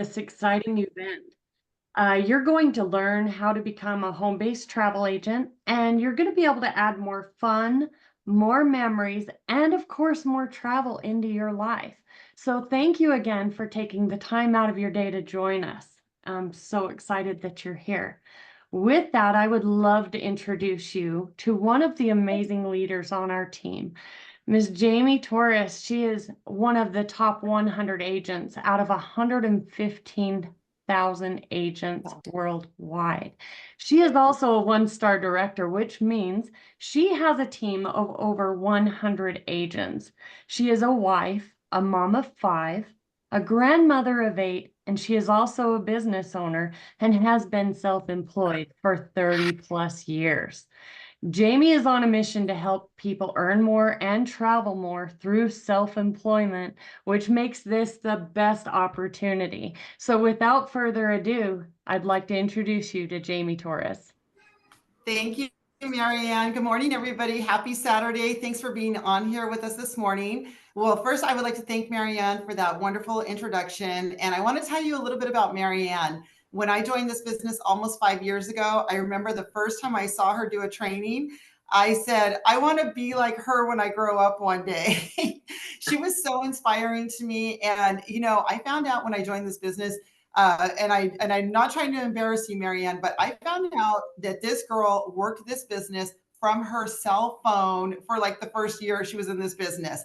this exciting event. You're going to learn how to become a home-based travel agent, and you're going to be able to add more fun, more memories, and of course, more travel into your life. So thank you again for taking the time out of your day to join us. I'm so excited that you're here. With that, I would love to introduce you to one of the amazing leaders on our team. Ms. Jamie Torres, she is one of the top 100 agents out of 115,000 agents worldwide. She is also a one-star director, which means she has a team of over 100 agents. She is a wife, a mom of 5, a grandmother of 8, and she is also a business owner and has been self-employed for 30 plus years. Jamie is on a mission to help people earn more and travel more through self-employment, which makes this the best opportunity. So without further ado, I'd like to introduce you to Jamie Torres. Thank you, Marianne. Good morning, everybody. Happy Saturday. Thanks for being on here with us this morning. Well, first, I would like to thank Marianne for that wonderful introduction. And I want to tell you a little bit about Marianne. When I joined this business almost 5 years ago, I remember the first time I saw her do a training, I said, I want to be like her when I grow up one day. She was so inspiring to me. And, you know, I found out when I joined this business, and I'm not trying to embarrass you, Marianne, but I found out that this girl worked this business from her cell phone for like the first year she was in this business.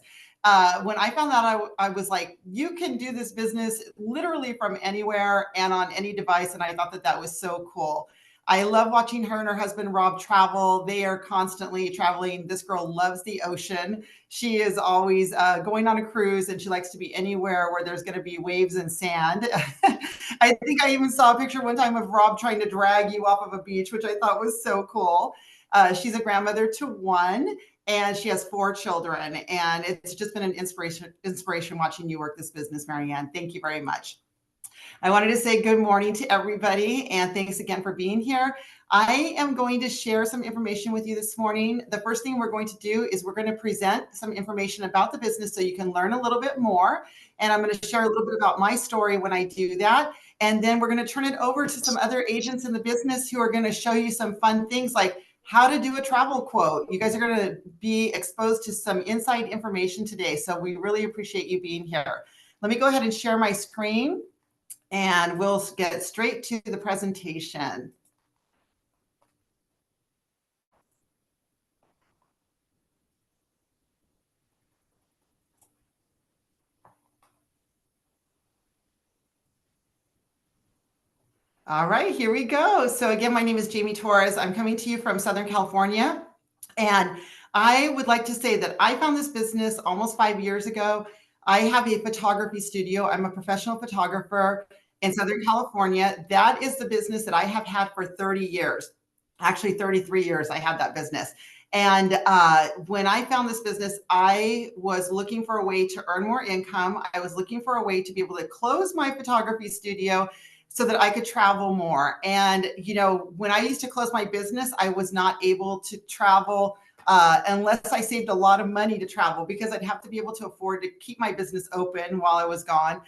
When I found out, I was like, you can do this business literally from anywhere and on any device. And I thought that that was so cool. I love watching her and her husband, Rob, travel. They are constantly traveling. This girl loves the ocean. She is always going on a cruise, and she likes to be anywhere where there's going to be waves and sand. I think I even saw a picture one time of Rob trying to drag you off of a beach, which I thought was so cool. She's a grandmother to 1, and she has 4 children. And it's just been an inspiration watching you work this business, Marianne. Thank you very much. I wanted to say good morning to everybody, and thanks again for being here. I am going to share some information with you this morning. The first thing we're going to do is we're going to present some information about the business so you can learn a little bit more. And I'm going to share a little bit about my story when I do that. And then we're going to turn it over to some other agents in the business who are going to show you some fun things like how to do a travel quote. You guys are going to be exposed to some inside information today. So we really appreciate you being here. Let me go ahead and share my screen, and we'll get straight to the presentation. All right, here we go. So again, my name is Jamie Torres. I'm coming to you from Southern California. And I would like to say that I found this business almost 5 years ago. I have a photography studio. I'm a professional photographer in Southern California. That is the business that I have had for 30 years. Actually, 33 years I had that business. And when I found this business, I was looking for a way to earn more income. I was looking for a way to be able to close my photography studio so that I could travel more. And, you know, when I used to close my business, I was not able to travel unless I saved a lot of money to travel, because I'd have to be able to afford to keep my business open while I was gone,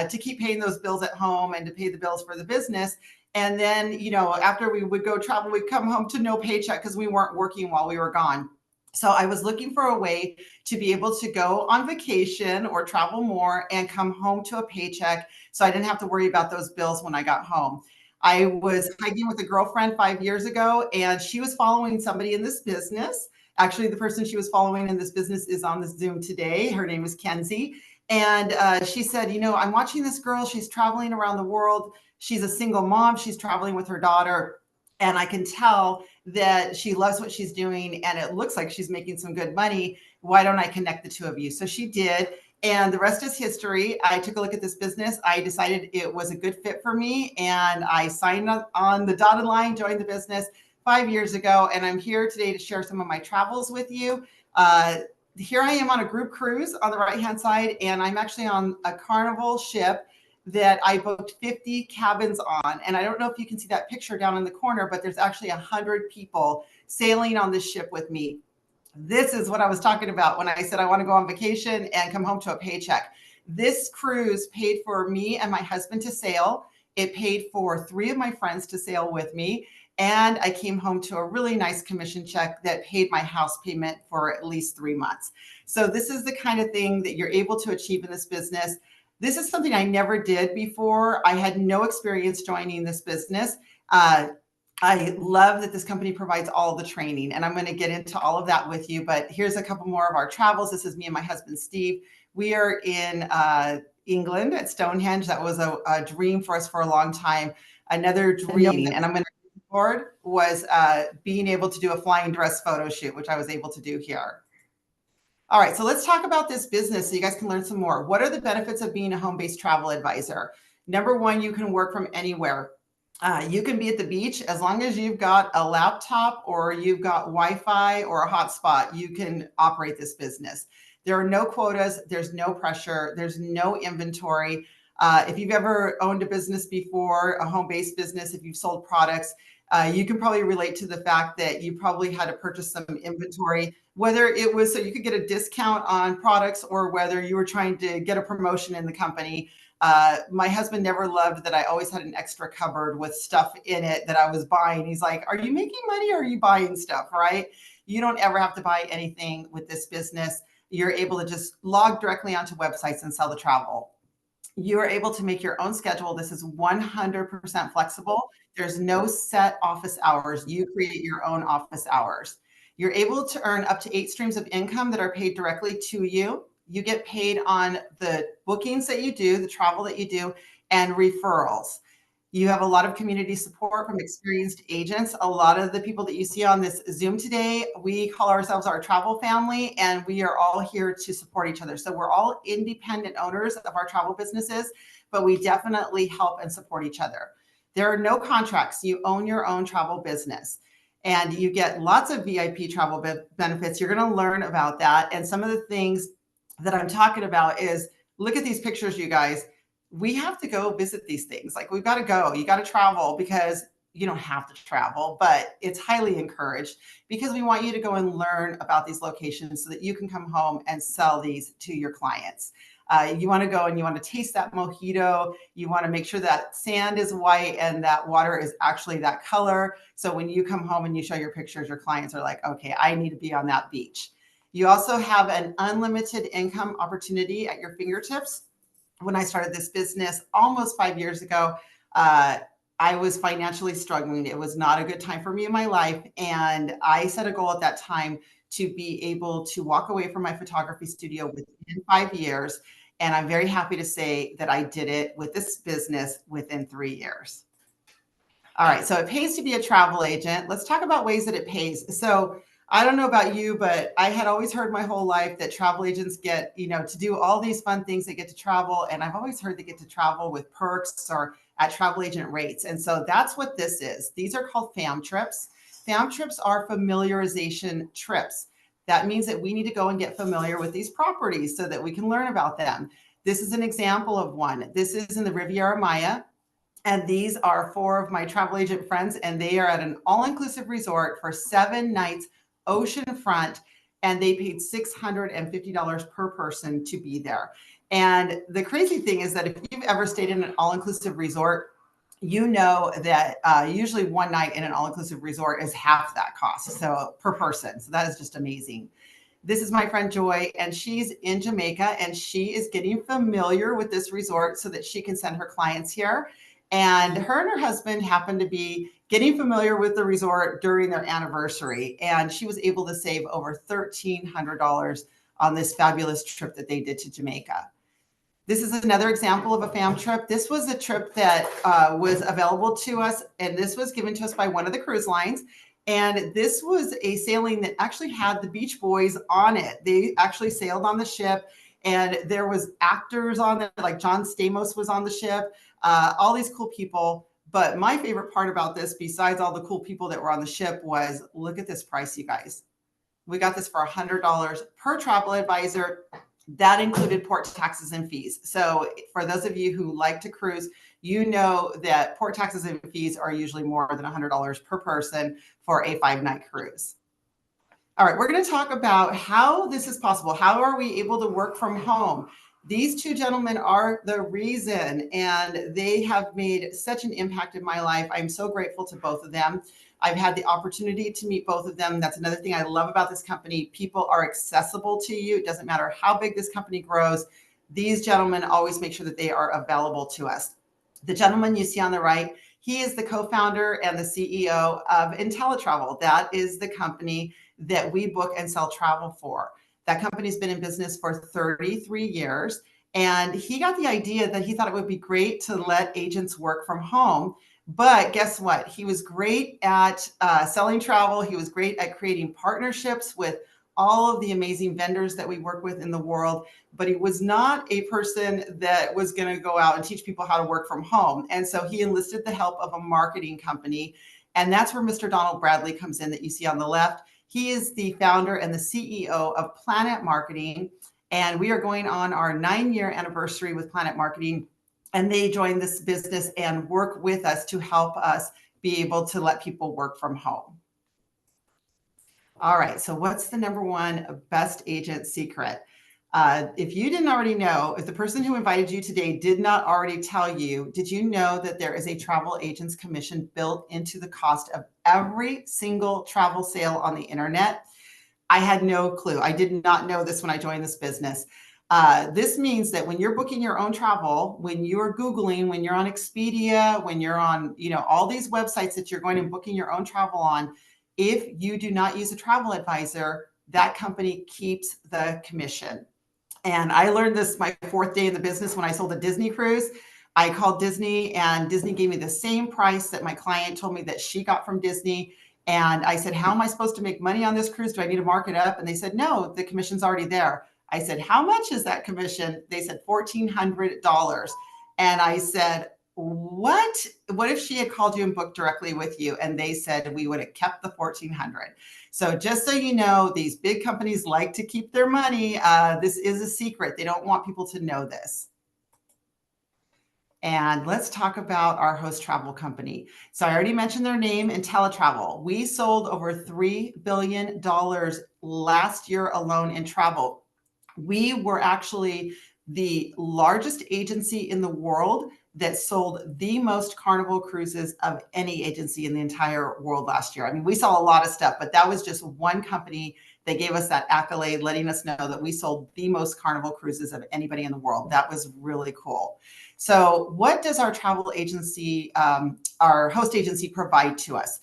to keep paying those bills at home and to pay the bills for the business. And then, you know, after we would go travel, we'd come home to no paycheck because we weren't working while we were gone. So I was looking for a way to be able to go on vacation or travel more and come home to a paycheck so I didn't have to worry about those bills when I got home. I was hiking with a girlfriend 5 years ago, and she was following somebody in this business. Actually, the person she was following in this business is on this Zoom today. Her name is Kenzie. And she said, you know, I'm watching this girl. She's traveling around the world. She's a single mom. She's traveling with her daughter. And I can tell that she loves what she's doing, and it looks like she's making some good money. Why don't I connect the two of you? So she did. And the rest is history. I took a look at this business. I decided it was a good fit for me, and I signed up on the dotted line, joined the business 5 years ago. And I'm here today to share some of my travels with you. Here I am on a group cruise on the right-hand side, and I'm actually on a Carnival ship that I booked 50 cabins on. And I don't know if you can see that picture down in the corner, but there's actually 100 people sailing on this ship with me. This is what I was talking about when I said I want to go on vacation and come home to a paycheck. This cruise paid for me and my husband to sail. It paid for 3 of my friends to sail with me. And I came home to a really nice commission check that paid my house payment for at least 3 months. So this is the kind of thing that you're able to achieve in this business. This is something I never did before. I had no experience joining this business. I love that this company provides all the training, and I'm going to get into all of that with you. But here's a couple more of our travels. This is me and my husband, Steve. We are in England at Stonehenge. That was a dream for us for a long time. Another dream, and I'm going to forward was being able to do a flying dress photo shoot, which I was able to do here. All right, so let's talk about this business so you guys can learn some more. What are the benefits of being a home-based travel advisor? Number one, you can work from anywhere. You can be at the beach as long as you've got a laptop or you've got Wi-Fi or a hotspot, you can operate this business. There are no quotas, there's no pressure, there's no inventory. If you've ever owned a business before, a home-based business, if you've sold products, you can probably relate to the fact that you probably had to purchase some inventory, whether it was so you could get a discount on products or whether you were trying to get a promotion in the company. My husband never loved that I always had an extra cupboard with stuff in it that I was buying. He's like, are you making money or are you buying stuff, right? You don't ever have to buy anything with this business. You're able to just log directly onto websites and sell the travel. You are able to make your own schedule. This is 100% flexible. There's no set office hours. You create your own office hours. You're able to earn up to 8 streams of income that are paid directly to you. You get paid on the bookings that you do, the travel that you do, and referrals. You have a lot of community support from experienced agents. A lot of the people that you see on this Zoom today, we call ourselves our travel family, and we are all here to support each other. So we're all independent owners of our travel businesses, but we definitely help and support each other. There are no contracts. You own your own travel business. And you get lots of VIP travel benefits. You're going to learn about that. And some of the things that I'm talking about is, look at these pictures, you guys. We have to go visit these things. Like, we've got to go. You got to travel, because you don't have to travel, but it's highly encouraged, because we want you to go and learn about these locations so that you can come home and sell these to your clients. You want to go and you want to taste that mojito. You want to make sure that sand is white and that water is actually that color. So when you come home and you show your pictures, your clients are like, okay, I need to be on that beach. You also have an unlimited income opportunity at your fingertips. When I started this business almost 5 years ago, I was financially struggling. It was not a good time for me in my life. And I set a goal at that time to be able to walk away from my photography studio within 5 years. And I'm very happy to say that I did it with this business within 3 years. All right, so it pays to be a travel agent. Let's talk about ways that it pays. So I don't know about you, but I had always heard my whole life that travel agents get, to do all these fun things. They get to travel. And I've always heard they get to travel with perks or at travel agent rates. And so that's what this is. These are called FAM trips. FAM trips are familiarization trips. That means that we need to go and get familiar with these properties so that we can learn about them. This is an example of one. This is in the Riviera Maya. And these are 4 of my travel agent friends, and they are at an all-inclusive resort for 7 nights, oceanfront, and they paid $650 per person to be there. And the crazy thing is that if you've ever stayed in an all-inclusive resort, you know that usually one night in an all-inclusive resort is half that cost, so per person. So that is just amazing. This is my friend Joy, and she's in Jamaica, and she is getting familiar with this resort so that she can send her clients here. And her and her husband happened to be getting familiar with the resort during their anniversary. And she was able to save over $1,300 on this fabulous trip that they did to Jamaica. This is another example of a FAM trip. This was a trip that was available to us, and this was given to us by one of the cruise lines. And this was a sailing that actually had the Beach Boys on it. They actually sailed on the ship, and there was actors on it, like John Stamos was on the ship. All these cool people. But my favorite part about this, besides all the cool people that were on the ship, was look at this price, you guys. We got this for $100 per travel advisor. That included port taxes and fees. So for those of you who like to cruise, you know that port taxes and fees are usually more than $100 per person for a 5-night cruise. All right, we're going to talk about how this is possible. How are we able to work from home? These two gentlemen are the reason, and they have made such an impact in my life. I'm so grateful to both of them. I've had the opportunity to meet both of them. That's another thing I love about this company. People are accessible to you. It doesn't matter how big this company grows. These gentlemen always make sure that they are available to us. The gentleman you see on the right, he is the co-founder and the CEO of IntelliTravel. That is the company that we book and sell travel for. That company's been in business for 33 years. And he got the idea that he thought it would be great to let agents work from home. But guess what? He was great at selling travel. He was great at creating partnerships with all of the amazing vendors that we work with in the world. But he was not a person that was going to go out and teach people how to work from home. And so he enlisted the help of a marketing company. And that's where Mr. Donald Bradley comes in that you see on the left. He is the founder and the CEO of Planet Marketing. And we are going on our 9-year anniversary with Planet Marketing. And they joined this business and work with us to help us be able to let people work from home. All right, so what's the number one best agent secret? If you didn't already know, if the person who invited you today did not already tell you, did you know that there is a travel agent's commission built into the cost of every single travel sale on the internet? I had no clue. I did not know this when I joined this business. This means that when you're booking your own travel, when you're Googling, when you're on Expedia, when you're on, all these websites that you're going and booking your own travel on, if you do not use a travel advisor, that company keeps the commission. And I learned this my 4th day in the business when I sold a Disney cruise. I called Disney and Disney gave me the same price that my client told me that she got from Disney. And I said, how am I supposed to make money on this cruise? Do I need to mark it up? And they said, no, the commission's already there. I said, how much is that commission? They said $1,400. And I said, what if she had called you and booked directly with you? And they said we would have kept the 1,400. So just so you know, these big companies like to keep their money. This is a secret. They don't want people to know this. And let's talk about our host travel company. So I already mentioned their name, IntelliTravel. We sold over $3 billion last year alone in travel. We were actually the largest agency in the world that sold the most Carnival cruises of any agency in the entire world last year. I mean, we saw a lot of stuff, but that was just one company that gave us that accolade, letting us know that we sold the most Carnival cruises of anybody in the world. That was really cool. So what does our travel agency, our host agency, provide to us?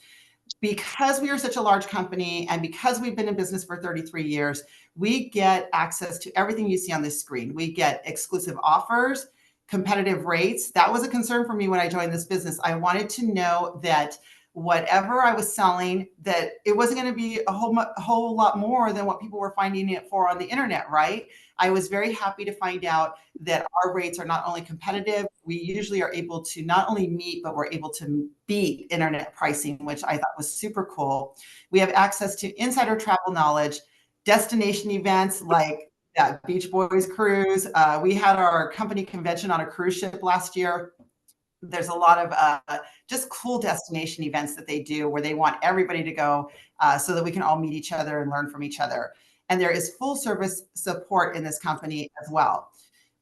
Because we are such a large company and because we've been in business for 33 years, we get access to everything you see on this screen. We get exclusive offers, competitive rates. That was a concern for me when I joined this business. I wanted to know that whatever I was selling, that it wasn't going to be a whole lot more than what people were finding it for on the internet, right? I was very happy to find out that our rates are not only competitive, we usually are able to not only meet, but we're able to beat internet pricing, which I thought was super cool. We have access to insider travel knowledge, destination events like that Beach Boys cruise. We had our company convention on a cruise ship last year. There's a lot of just cool destination events that they do where they want everybody to go so that we can all meet each other and learn from each other. And there is full service support in this company as well.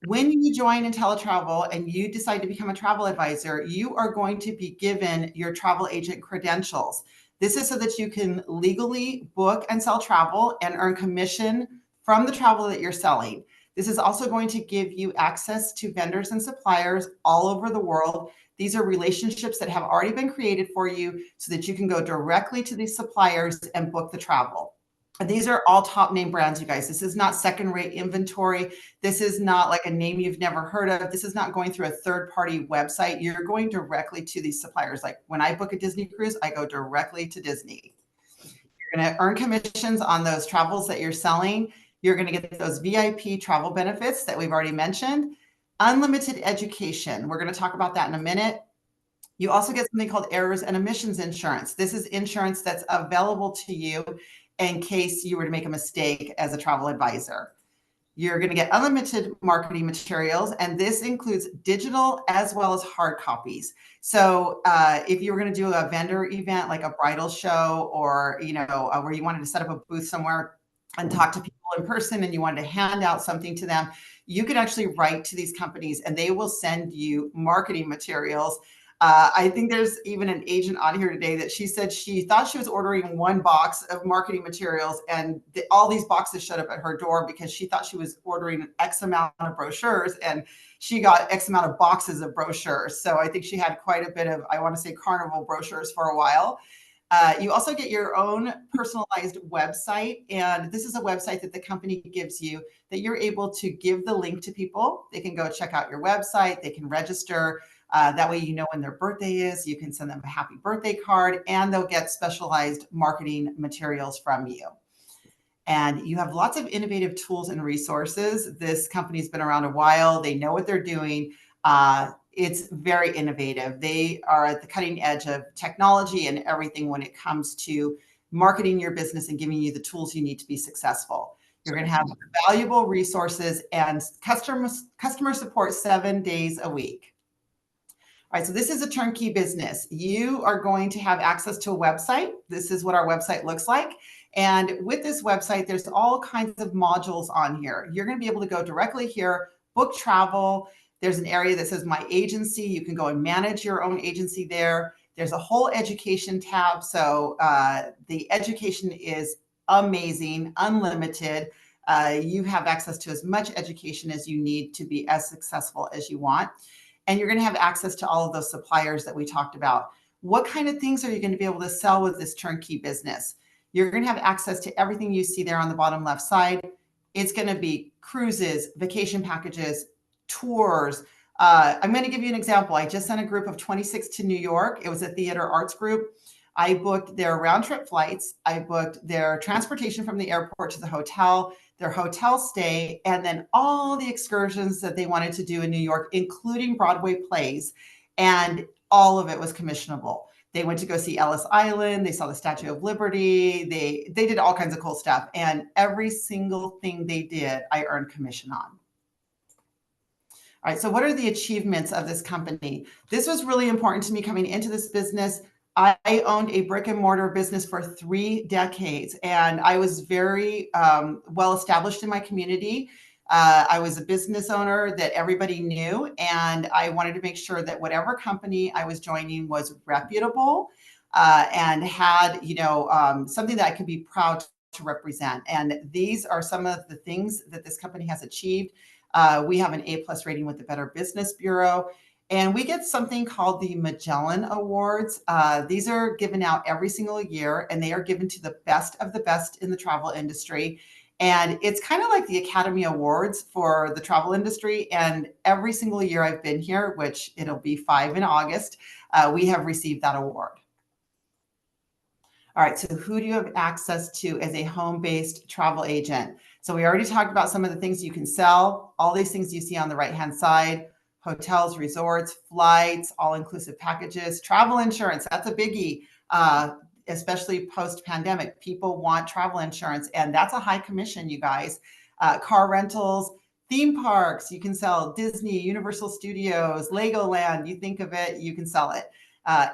When you join IntelliTravel and you decide to become a travel advisor, you are going to be given your travel agent credentials. This is so that you can legally book and sell travel and earn commission from the travel that you're selling. This is also going to give you access to vendors and suppliers all over the world. These are relationships that have already been created for you so that you can go directly to these suppliers and book the travel. And these are all top name brands, you guys. This is not second-rate inventory. This is not like a name you've never heard of. This is not going through a third-party website. You're going directly to these suppliers. Like when I book a Disney cruise, I go directly to Disney. You're going to earn commissions on those travels that you're selling. You're going to get those VIP travel benefits that we've already mentioned. Unlimited education. We're going to talk about that in a minute. You also get something called errors and omissions insurance. This is insurance that's available to you in case you were to make a mistake as a travel advisor. You're going to get unlimited marketing materials, and this includes digital as well as hard copies. So if you were going to do a vendor event like a bridal show or where you wanted to set up a booth somewhere and talk to people in person and you wanted to hand out something to them, you can actually write to these companies and they will send you marketing materials. I think there's even an agent on here today that she said she thought she was ordering one box of marketing materials and all these boxes showed up at her door because she thought she was ordering X amount of brochures and she got X amount of boxes of brochures. So I think she had quite a bit of, I want to say, carnival brochures for a while. You also get your own personalized website. And this is a website that the company gives you that you're able to give the link to people. They can go check out your website. They can register. That way, you know when their birthday is. You can send them a happy birthday card and they'll get specialized marketing materials from you. And you have lots of innovative tools and resources. This company's been around a while. They know what they're doing. It's very innovative. They are at the cutting edge of technology and everything when it comes to marketing your business and giving you the tools you need to be successful. You're going to have valuable resources and customer support 7 days a week. All right, so this is a turnkey business. You are going to have access to a website. This is what our website looks like. And with this website, there's all kinds of modules on here. You're going to be able to go directly here, book travel. There's an area that says My Agency. You can go and manage your own agency there. There's a whole education tab. So the education is amazing, unlimited. You have access to as much education as you need to be as successful as you want. And you're going to have access to all of those suppliers that we talked about. What kind of things are you going to be able to sell with this turnkey business? You're going to have access to everything you see there on the bottom left side. It's going to be cruises, vacation packages, tours. I'm going to give you an example. I just sent a group of 26 to New York. It was a theater arts group. I booked their round trip flights. I booked their transportation from the airport to the hotel, their hotel stay, and then all the excursions that they wanted to do in New York, including Broadway plays. And all of it was commissionable. They went to go see Ellis Island. They saw the Statue of Liberty. They did all kinds of cool stuff. And every single thing they did, I earned commission on. All right, so what are the achievements of this company? This was really important to me coming into this business. I owned a brick and mortar business for 3 decades, and I was very well established in my community. I was a business owner that everybody knew, and I wanted to make sure that whatever company I was joining was reputable and had, something that I could be proud to represent. And these are some of the things that this company has achieved. We have an A+ rating with the Better Business Bureau. And we get something called the Magellan Awards. These are given out every single year, and they are given to the best of the best in the travel industry. And it's kind of like the Academy Awards for the travel industry. And every single year I've been here, which it'll be 5 in August, we have received that award. All right, so who do you have access to as a home-based travel agent? So we already talked about some of the things you can sell, all these things you see on the right-hand side: hotels, resorts, flights, all-inclusive packages, travel insurance. That's a biggie, especially post-pandemic. People want travel insurance, and that's a high commission, you guys. Car rentals, theme parks. You can sell Disney, Universal Studios, Legoland. You think of it, you can sell it.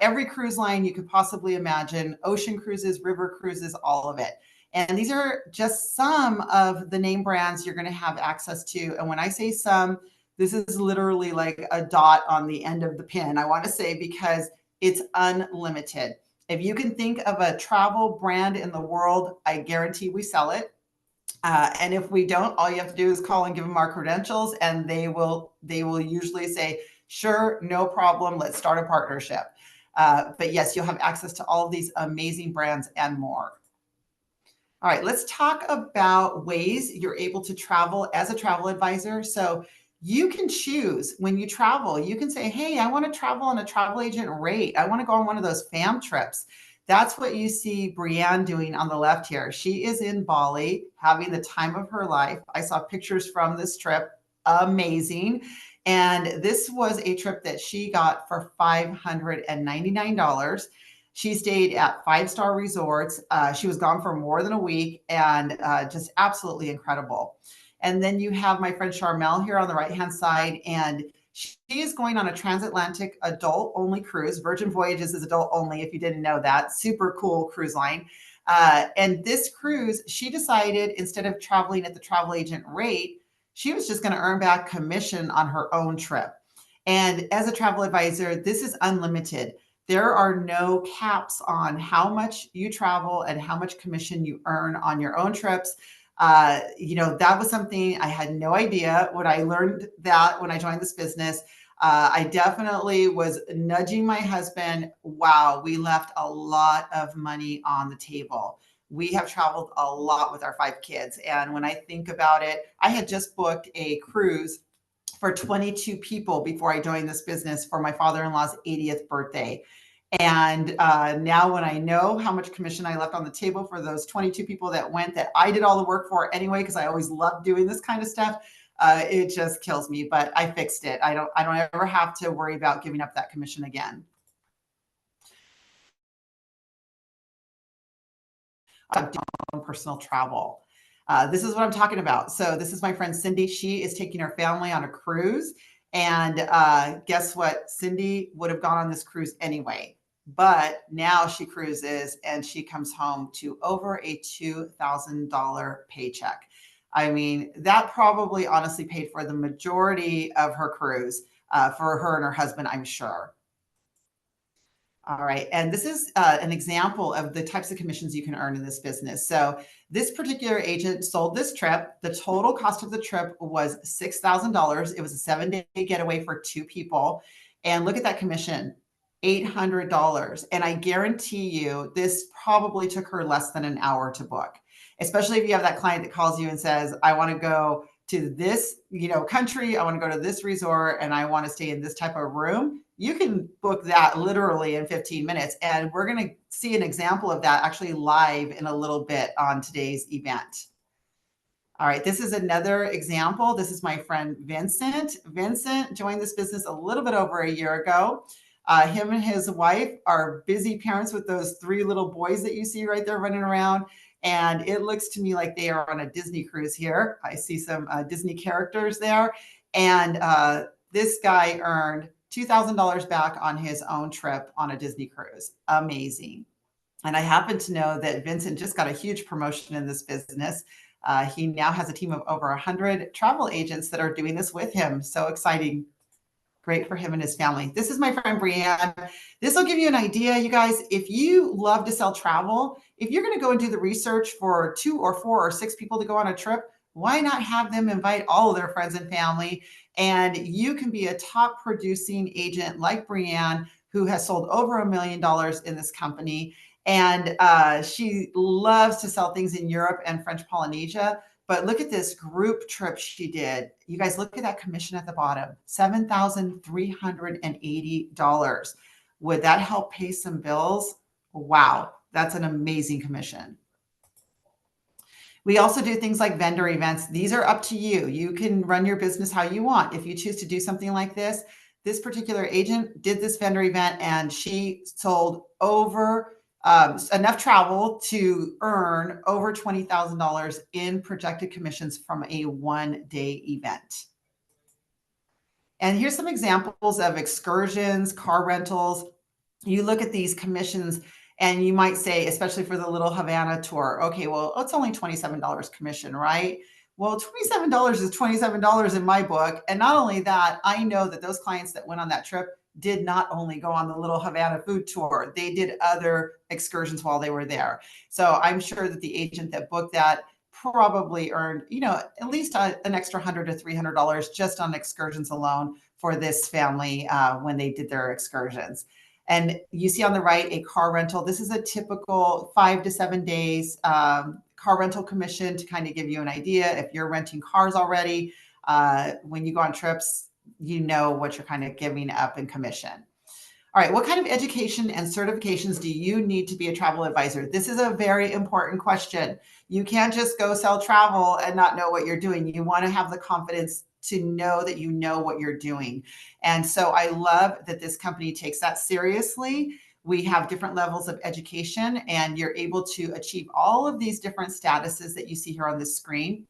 Every cruise line you could possibly imagine, ocean cruises, river cruises, all of it. And these are just some of the name brands you're going to have access to. And when I say some, this is literally like a dot on the end of the pin, I want to say, because it's unlimited. If you can think of a travel brand in the world, I guarantee we sell it. And if we don't, all you have to do is call and give them our credentials, and they will usually say, sure, no problem, let's start a partnership. But yes, you'll have access to all of these amazing brands and more. All right, let's talk about ways you're able to travel as a travel advisor. So you can choose when you travel. You can say, hey, I want to travel on a travel agent rate. I want to go on one of those fam trips. That's what you see Brianne doing on the left here. She is in Bali having the time of her life. I saw pictures from this trip. Amazing. And this was a trip that she got for $599. She stayed at 5-star resorts. She was gone for more than a week, and just absolutely incredible. And then you have my friend Charmel here on the right-hand side, and she is going on a transatlantic adult-only cruise. Virgin Voyages is adult only, if you didn't know that. Super cool cruise line. And this cruise, she decided instead of traveling at the travel agent rate, she was just going to earn back commission on her own trip. And as a travel advisor, this is unlimited. There are no caps on how much you travel and how much commission you earn on your own trips. That was something I had no idea when I learned that when I joined this business. I definitely was nudging my husband. Wow, we left a lot of money on the table. We have traveled a lot with our 5 kids. And when I think about it, I had just booked a cruise for 22 people before I joined this business for my father-in-law's 80th birthday. And now when I know how much commission I left on the table for those 22 people that went, that I did all the work for anyway, because I always loved doing this kind of stuff, it just kills me. But I fixed it. I don't ever have to worry about giving up that commission again. Personal travel. This is what I'm talking about. So this is my friend Cindy. She is taking her family on a cruise. And guess what? Cindy would have gone on this cruise anyway. But now she cruises and she comes home to over a $2,000 paycheck. I mean, that probably honestly paid for the majority of her cruise for her and her husband, I'm sure. All right. And this is an example of the types of commissions you can earn in this business. So this particular agent sold this trip. The total cost of the trip was $6,000. It was a 7-day getaway for 2 people. And look at that commission, $800. And I guarantee you this probably took her less than an hour to book, especially if you have that client that calls you and says, I want to go to this, country. I want to go to this resort and I want to stay in this type of room. You can book that literally in 15 minutes. And we're going to see an example of that actually live in a little bit on today's event. All right, this is another example. This is my friend Vincent. Vincent joined this business a little bit over a year ago. Him and his wife are busy parents with those 3 little boys that you see right there running around. And it looks to me like they are on a Disney cruise here. I see some Disney characters there. And this guy earned $2,000 back on his own trip on a Disney cruise. Amazing. And I happen to know that Vincent just got a huge promotion in this business. He now has a team of over 100 travel agents that are doing this with him. So exciting. Great for him and his family. This is my friend Brianne. This will give you an idea, you guys. If you love to sell travel, if you're going to go and do the research for 2 or 4 or 6 people to go on a trip, why not have them invite all of their friends and family? And you can be a top producing agent like Brianne, who has sold over $1 million in this company. And she loves to sell things in Europe and French Polynesia. But look at this group trip she did. You guys, look at that commission at the bottom, $7,380. Would that help pay some bills? Wow, that's an amazing commission. We also do things like vendor events. These are up to you. You can run your business how you want. If you choose to do something like this particular agent did this vendor event and she sold over enough travel to earn over $20,000 in projected commissions from a 1-day event. And here's some examples of excursions, car rentals. You look at these commissions and you might say, especially for the Little Havana tour, okay, well, it's only $27 commission, right? Well, $27 is $27 in my book. And not only that, I know that those clients that went on that trip did not only go on the Little Havana food tour, they did other excursions while they were there. So I'm sure that the agent that booked that probably earned, at least an extra $100 to $300 just on excursions alone for this family when they did their excursions. And you see on the right, a car rental. This is a typical 5 to 7 days car rental commission to kind of give you an idea. If you're renting cars already, when you go on trips, you know what you're kind of giving up in commission. All right, what kind of education and certifications do you need to be a travel advisor? This is a very important question. You can't just go sell travel and not know what you're doing. You want to have the confidence to know that you know what you're doing. And so I love that this company takes that seriously. We have different levels of education and you're able to achieve all of these different statuses that you see here on the screen.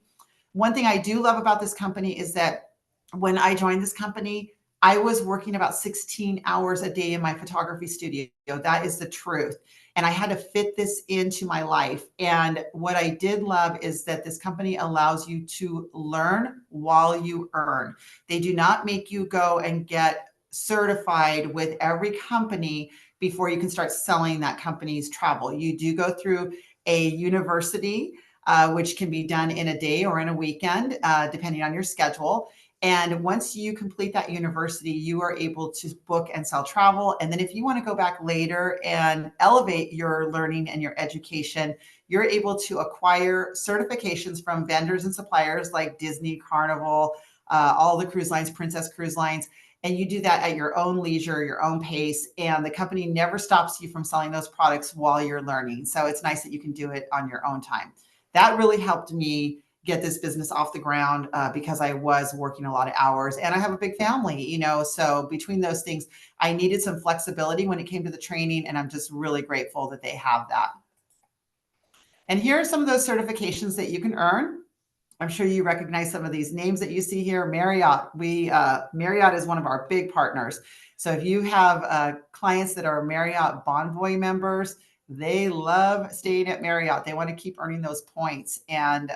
One thing I do love about this company is that when I joined this company, I was working about 16 hours a day in my photography studio. That is the truth. And I had to fit this into my life. And what I did love is that this company allows you to learn while you earn. They do not make you go and get certified with every company before you can start selling that company's travel. You do go through a university, which can be done in a day or in a weekend, depending on your schedule. And once you complete that university, you are able to book and sell travel. And then if you want to go back later and elevate your learning and your education, you're able to acquire certifications from vendors and suppliers like Disney, Carnival, all the cruise lines, Princess Cruise Lines. And you do that at your own leisure, your own pace. And the company never stops you from selling those products while you're learning. So it's nice that you can do it on your own time. That really helped me get this business off the ground because I was working a lot of hours and I have a big family, you know, so between those things, I needed some flexibility when it came to the training, and I'm just really grateful that they have that. And here are some of those certifications that you can earn. I'm sure you recognize some of these names that you see here. Marriott, Marriott is one of our big partners. So if you have clients that are Marriott Bonvoy members, they love staying at Marriott. They want to keep earning those points, and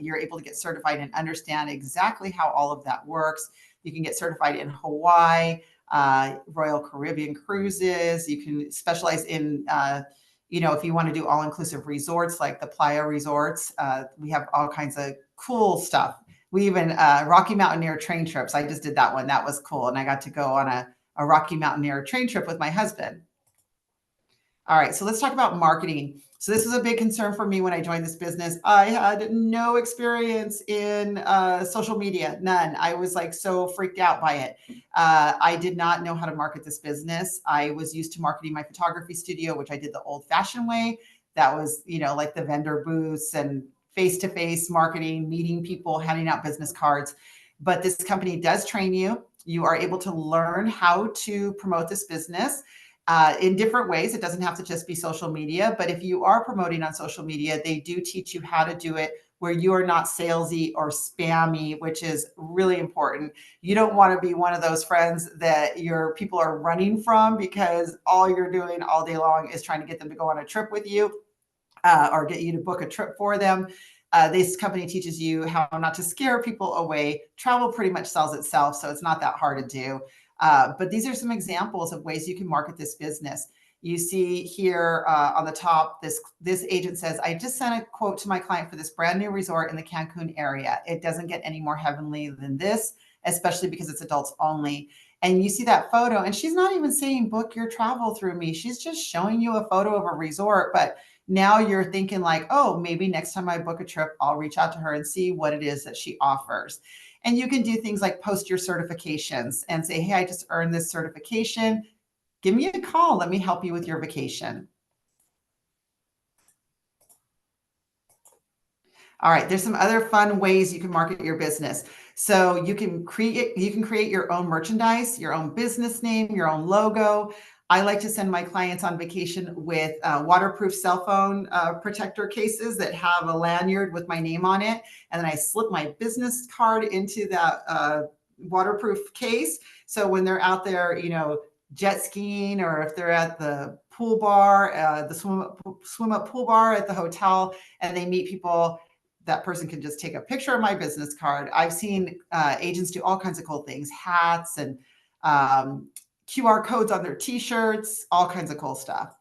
you're able to get certified and understand exactly how all of that works. You can get certified in Hawaii, Royal Caribbean Cruises. You can specialize in you know, if you want to do all-inclusive resorts like the Playa Resorts, we have all kinds of cool stuff. We even Rocky Mountaineer train trips. I just did that one. That was cool. And I got to go on a Rocky Mountaineer train trip with my husband. All right, so let's talk about marketing. So this was a big concern for me when I joined this business. I had no experience in social media, none. I was like so freaked out by it. I did not know how to market this business. I was used to marketing my photography studio, which I did the old-fashioned way. That was, you know, like the vendor booths and face-to-face marketing, meeting people, handing out business cards. But this company does train you. You are able to learn how to promote this business in different ways. It doesn't have to just be social media, but if you are promoting on social media, they do teach you how to do it where you are not salesy or spammy, which is really important. You don't want to be one of those friends that your people are running from because all you're doing all day long is trying to get them to go on a trip with you or get you to book a trip for them. This company teaches you how not to scare people away. Travel pretty much sells itself, so it's not that hard to do. But these are some examples of ways you can market this business. You see here on the top, this agent says, I just sent a quote to my client for this brand new resort in the Cancun area. It doesn't get any more heavenly than this, especially because it's adults only. And you see that photo, and she's not even saying book your travel through me. She's just showing you a photo of a resort. But now you're thinking like, oh, maybe next time I book a trip, I'll reach out to her and see what it is that she offers. And you can do things like post your certifications and say, hey, I just earned this certification. Give me a call. Let me help you with your vacation. All right, there's some other fun ways you can market your business. So you can create your own merchandise, your own business name, your own logo. I like to send my clients on vacation with waterproof cell phone protector cases that have a lanyard with my name on it. And then I slip my business card into that waterproof case. So when they're out there, you know, jet skiing, or if they're at the pool bar, the swim up pool bar at the hotel, and they meet people, that person can just take a picture of my business card. I've seen agents do all kinds of cool things, hats and QR codes on their t-shirts, all kinds of cool stuff.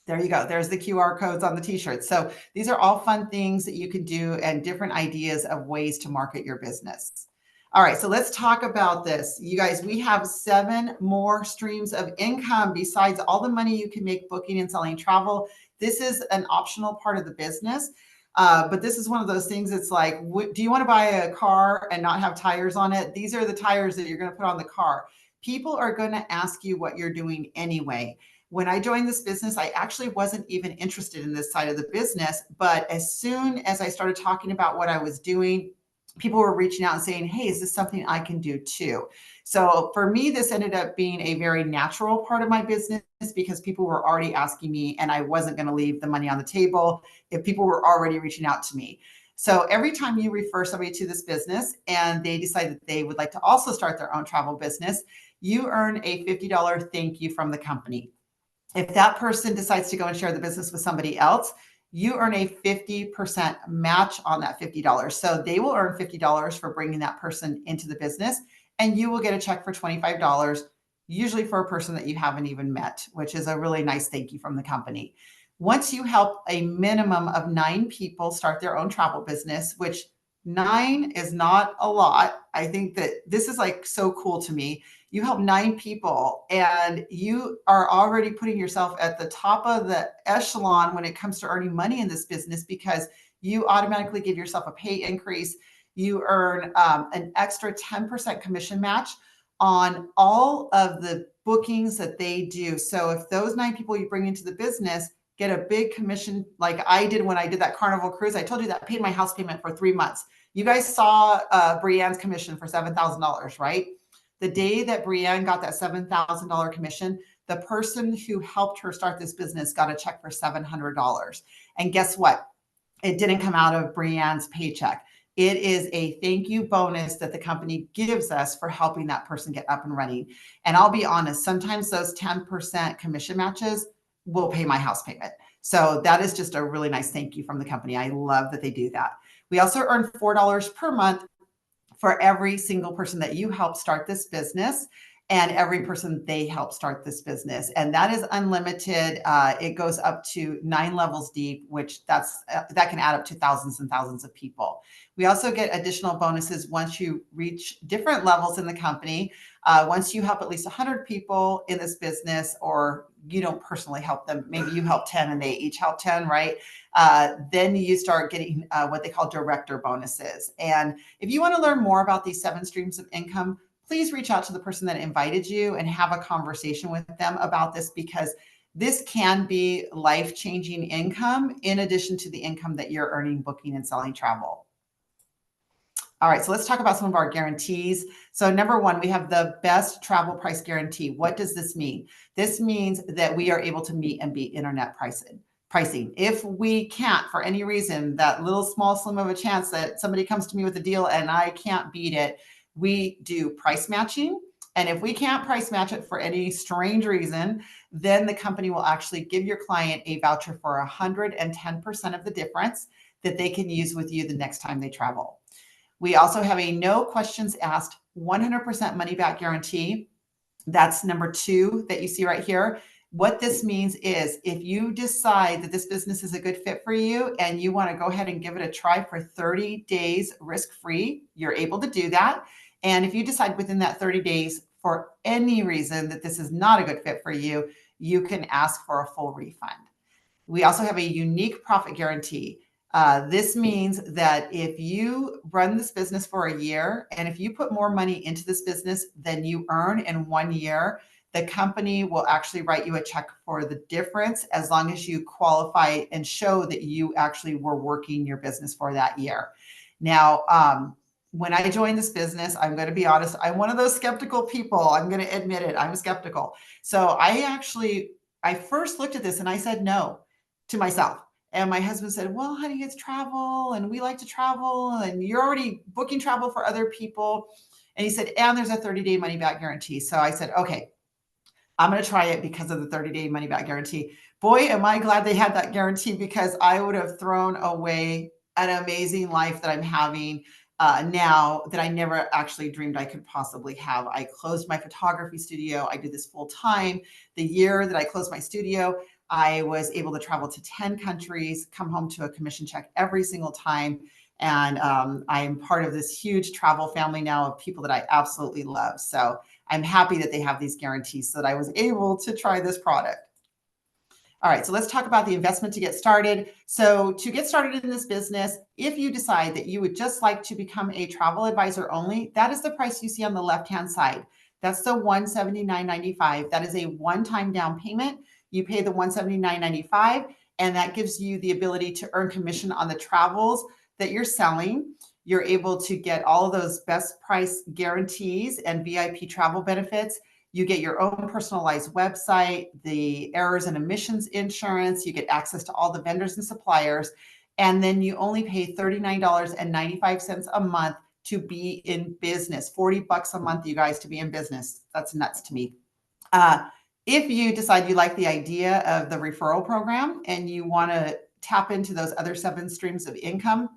There you go. There's the QR codes on the t-shirts. So these are all fun things that you can do and different ideas of ways to market your business. All right, so let's talk about this. You guys, we have 7 more streams of income besides all the money you can make booking and selling travel. This is an optional part of the business. But this is one of those things. It's like, do you want to buy a car and not have tires on it? These are the tires that you're going to put on the car. People are going to ask you what you're doing anyway. When I joined this business, I actually wasn't even interested in this side of the business. But as soon as I started talking about what I was doing, people were reaching out and saying, hey, is this something I can do too? So for me, this ended up being a very natural part of my business because people were already asking me, and I wasn't going to leave the money on the table if people were already reaching out to me. So every time you refer somebody to this business and they decide that they would like to also start their own travel business, you earn a $50 thank you from the company. If that person decides to go and share the business with somebody else, you earn a 50% match on that $50. So they will earn $50 for bringing that person into the business, and you will get a check for $25, usually for a person that you haven't even met, which is a really nice thank you from the company. Once you help a minimum of 9 people start their own travel business, which 9 is not a lot. I think that this is like so cool to me. You help 9 people and you are already putting yourself at the top of the echelon when it comes to earning money in this business, because you automatically give yourself a pay increase. You earn an extra 10% commission match on all of the bookings that they do. So if those 9 people you bring into the business get a big commission, like I did when I did that Carnival cruise, I told you that I paid my house payment for 3 months. You guys saw Brianne's commission for $7,000, right? The day that Brianne got that $7,000 commission, the person who helped her start this business got a check for $700. And guess what? It didn't come out of Brianne's paycheck. It is a thank you bonus that the company gives us for helping that person get up and running. And I'll be honest, sometimes those 10% commission matches will pay my house payment. So that is just a really nice thank you from the company. I love that they do that. We also earn $4 per month for every single person that you help start this business and every person they help start this business. And that is unlimited. It goes up to 9 levels deep, which that can add up to thousands and thousands of people. We also get additional bonuses once you reach different levels in the company. Once you help at least 100 people in this business, or you don't personally help them, maybe you help 10 and they each help 10, right? Then you start getting what they call director bonuses. And if you want to learn more about these 7 streams of income, please reach out to the person that invited you and have a conversation with them about this, because this can be life-changing income in addition to the income that you're earning booking and selling travel. All right, so let's talk about some of our guarantees. So number 1, we have the best travel price guarantee. What does this mean? This means that we are able to meet and beat internet pricing. If we can't, for any reason, that little small slim of a chance that somebody comes to me with a deal and I can't beat it, we do price matching. And if we can't price match it for any strange reason, then the company will actually give your client a voucher for 110% of the difference that they can use with you the next time they travel. We also have a no questions asked 100% money back guarantee. That's number 2 that you see right here. What this means is if you decide that this business is a good fit for you and you want to go ahead and give it a try for 30 days risk-free, you're able to do that. And if you decide within that 30 days for any reason that this is not a good fit for you, you can ask for a full refund. We also have a unique profit guarantee. This means that if you run this business for a year and if you put more money into this business than you earn in 1 year, the company will actually write you a check for the difference, as long as you qualify and show that you actually were working your business for that year. Now, when I joined this business, I'm going to be honest, I'm one of those skeptical people. I'm going to admit it. I'm skeptical. So I first looked at this and I said no to myself. And my husband said, well, honey, it's travel and we like to travel and you're already booking travel for other people. And he said, and there's a 30-day money back guarantee. So I said, okay, I'm going to try it because of the 30-day money back guarantee. Boy, am I glad they had that guarantee, because I would have thrown away an amazing life that I'm having now that I never actually dreamed I could possibly have. I closed my photography studio. I do this full time. The year that I closed my studio, I was able to travel to 10 countries, come home to a commission check every single time. And I'm part of this huge travel family now of people that I absolutely love. So I'm happy that they have these guarantees so that I was able to try this product. All right, so let's talk about the investment to get started. So to get started in this business, if you decide that you would just like to become a travel advisor only, that is the price you see on the left-hand side. That's the $179.95. That is a one-time down payment. You pay the $179.95, and that gives you the ability to earn commission on the travels that you're selling. You're able to get all of those best price guarantees and VIP travel benefits. You get your own personalized website, the errors and emissions insurance. You get access to all the vendors and suppliers. And then you only pay $39.95 a month to be in business. 40 bucks a month, you guys, to be in business. That's nuts to me. If you decide you like the idea of the referral program and you want to tap into those other 7 streams of income,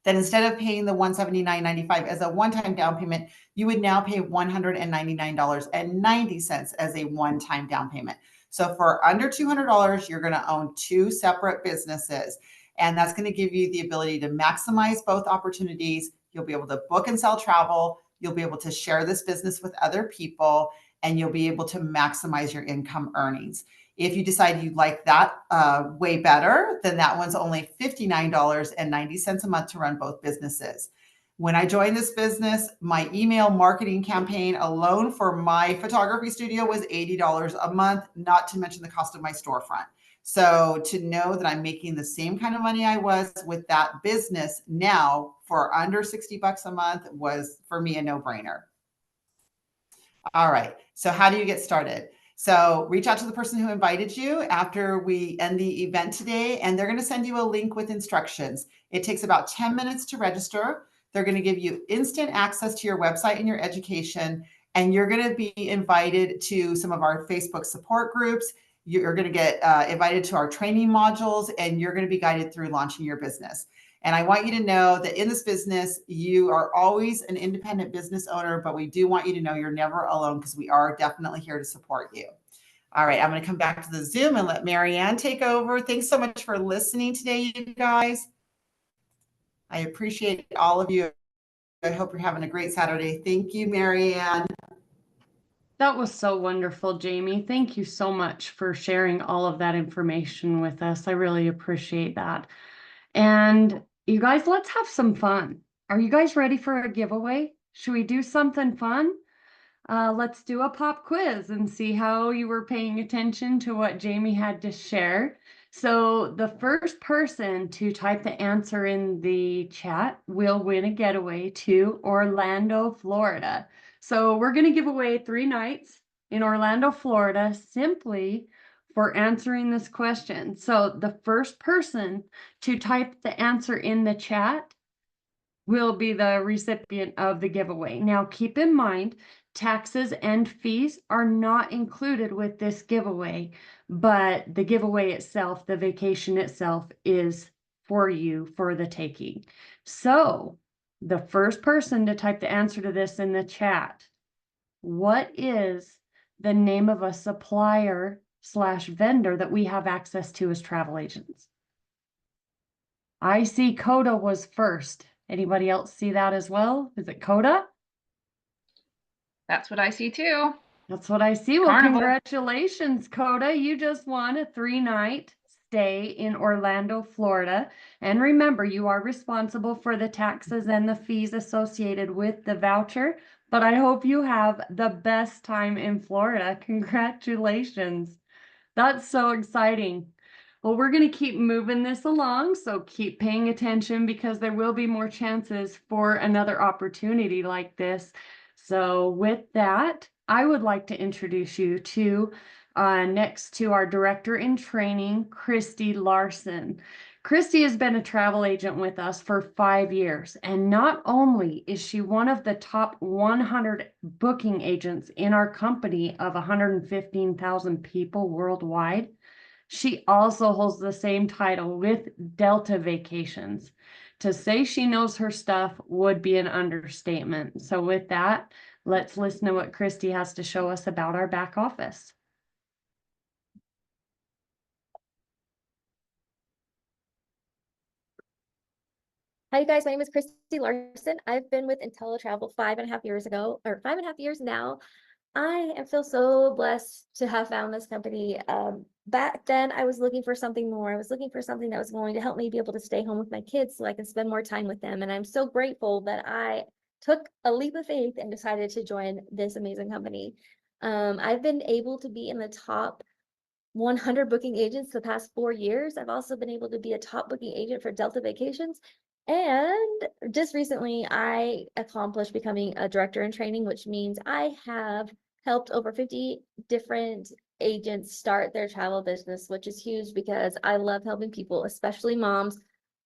then instead of paying the $179.95 as a one-time down payment, you would now pay $199.90 as a one-time down payment. So for under $200, you're going to own 2 separate businesses. And that's going to give you the ability to maximize both opportunities. You'll be able to book and sell travel. You'll be able to share this business with other people, and you'll be able to maximize your income earnings. If you decide you like that way better, then that one's only $59.90 a month to run both businesses. When I joined this business, my email marketing campaign alone for my photography studio was $80 a month, not to mention the cost of my storefront. So to know that I'm making the same kind of money I was with that business now for under 60 bucks a month was for me a no-brainer. All right, so how do you get started? So reach out to the person who invited you after we end the event today, and they're going to send you a link with instructions. It takes about 10 minutes to register. They're going to give you instant access to your website and your education, and you're going to be invited to some of our Facebook support groups. You're going to get invited to our training modules, and you're going to be guided through launching your business. And I want you to know that in this business, you are always an independent business owner, but we do want you to know you're never alone because we are definitely here to support you. All right, I'm going to come back to the Zoom and let Marianne take over. Thanks so much for listening today, you guys. I appreciate all of you. I hope you're having a great Saturday. Thank you, Marianne. That was so wonderful, Jamie. Thank you so much for sharing all of that information with us. I really appreciate that. And you guys, let's have some fun. Are you guys ready for a giveaway? Should we do something fun? Let's do a pop quiz and see how you were paying attention to what Jamie had to share. So the first person to type the answer in the chat will win a getaway to Orlando, Florida. So we're going to give away 3 nights in Orlando, Florida, simply for answering this question. So the first person to type the answer in the chat will be the recipient of the giveaway. Now, keep in mind, taxes and fees are not included with this giveaway, but the giveaway itself, the vacation itself, is for you for the taking. So the first person to type the answer to this in the chat, what is the name of a supplier / vendor that we have access to as travel agents? I see Coda was first. Anybody else see that as well? Is it Coda? That's what I see too. That's what I see. Well, Carnival. congratulations, Coda. You just won a 3-night stay in Orlando, Florida. And remember, you are responsible for the taxes and the fees associated with the voucher. But I hope you have the best time in Florida. Congratulations. That's so exciting. Well, we're going to keep moving this along, so keep paying attention because there will be more chances for another opportunity like this. So with that, I would like to introduce you to next to our director in training, Christy Larson. Christy has been a travel agent with us for 5 years, and not only is she one of the top 100 booking agents in our company of 115,000 people worldwide, she also holds the same title with Delta Vacations. To say she knows her stuff would be an understatement. So with that, let's listen to what Christy has to show us about our back office. Hi, you guys. My name is Christy Larson. I've been with IntelliTravel 5.5 years ago, or 5.5 years now. I feel so blessed to have found this company. Back then, I was looking for something more. I was looking for something that was going to help me be able to stay home with my kids so I can spend more time with them. And I'm so grateful that I took a leap of faith and decided to join this amazing company. I've been able to be in the top 100 booking agents the past 4 years. I've also been able to be a top booking agent for Delta Vacations. And just recently, I accomplished becoming a director in training, which means I have helped over 50 different agents start their travel business, which is huge because I love helping people, especially moms,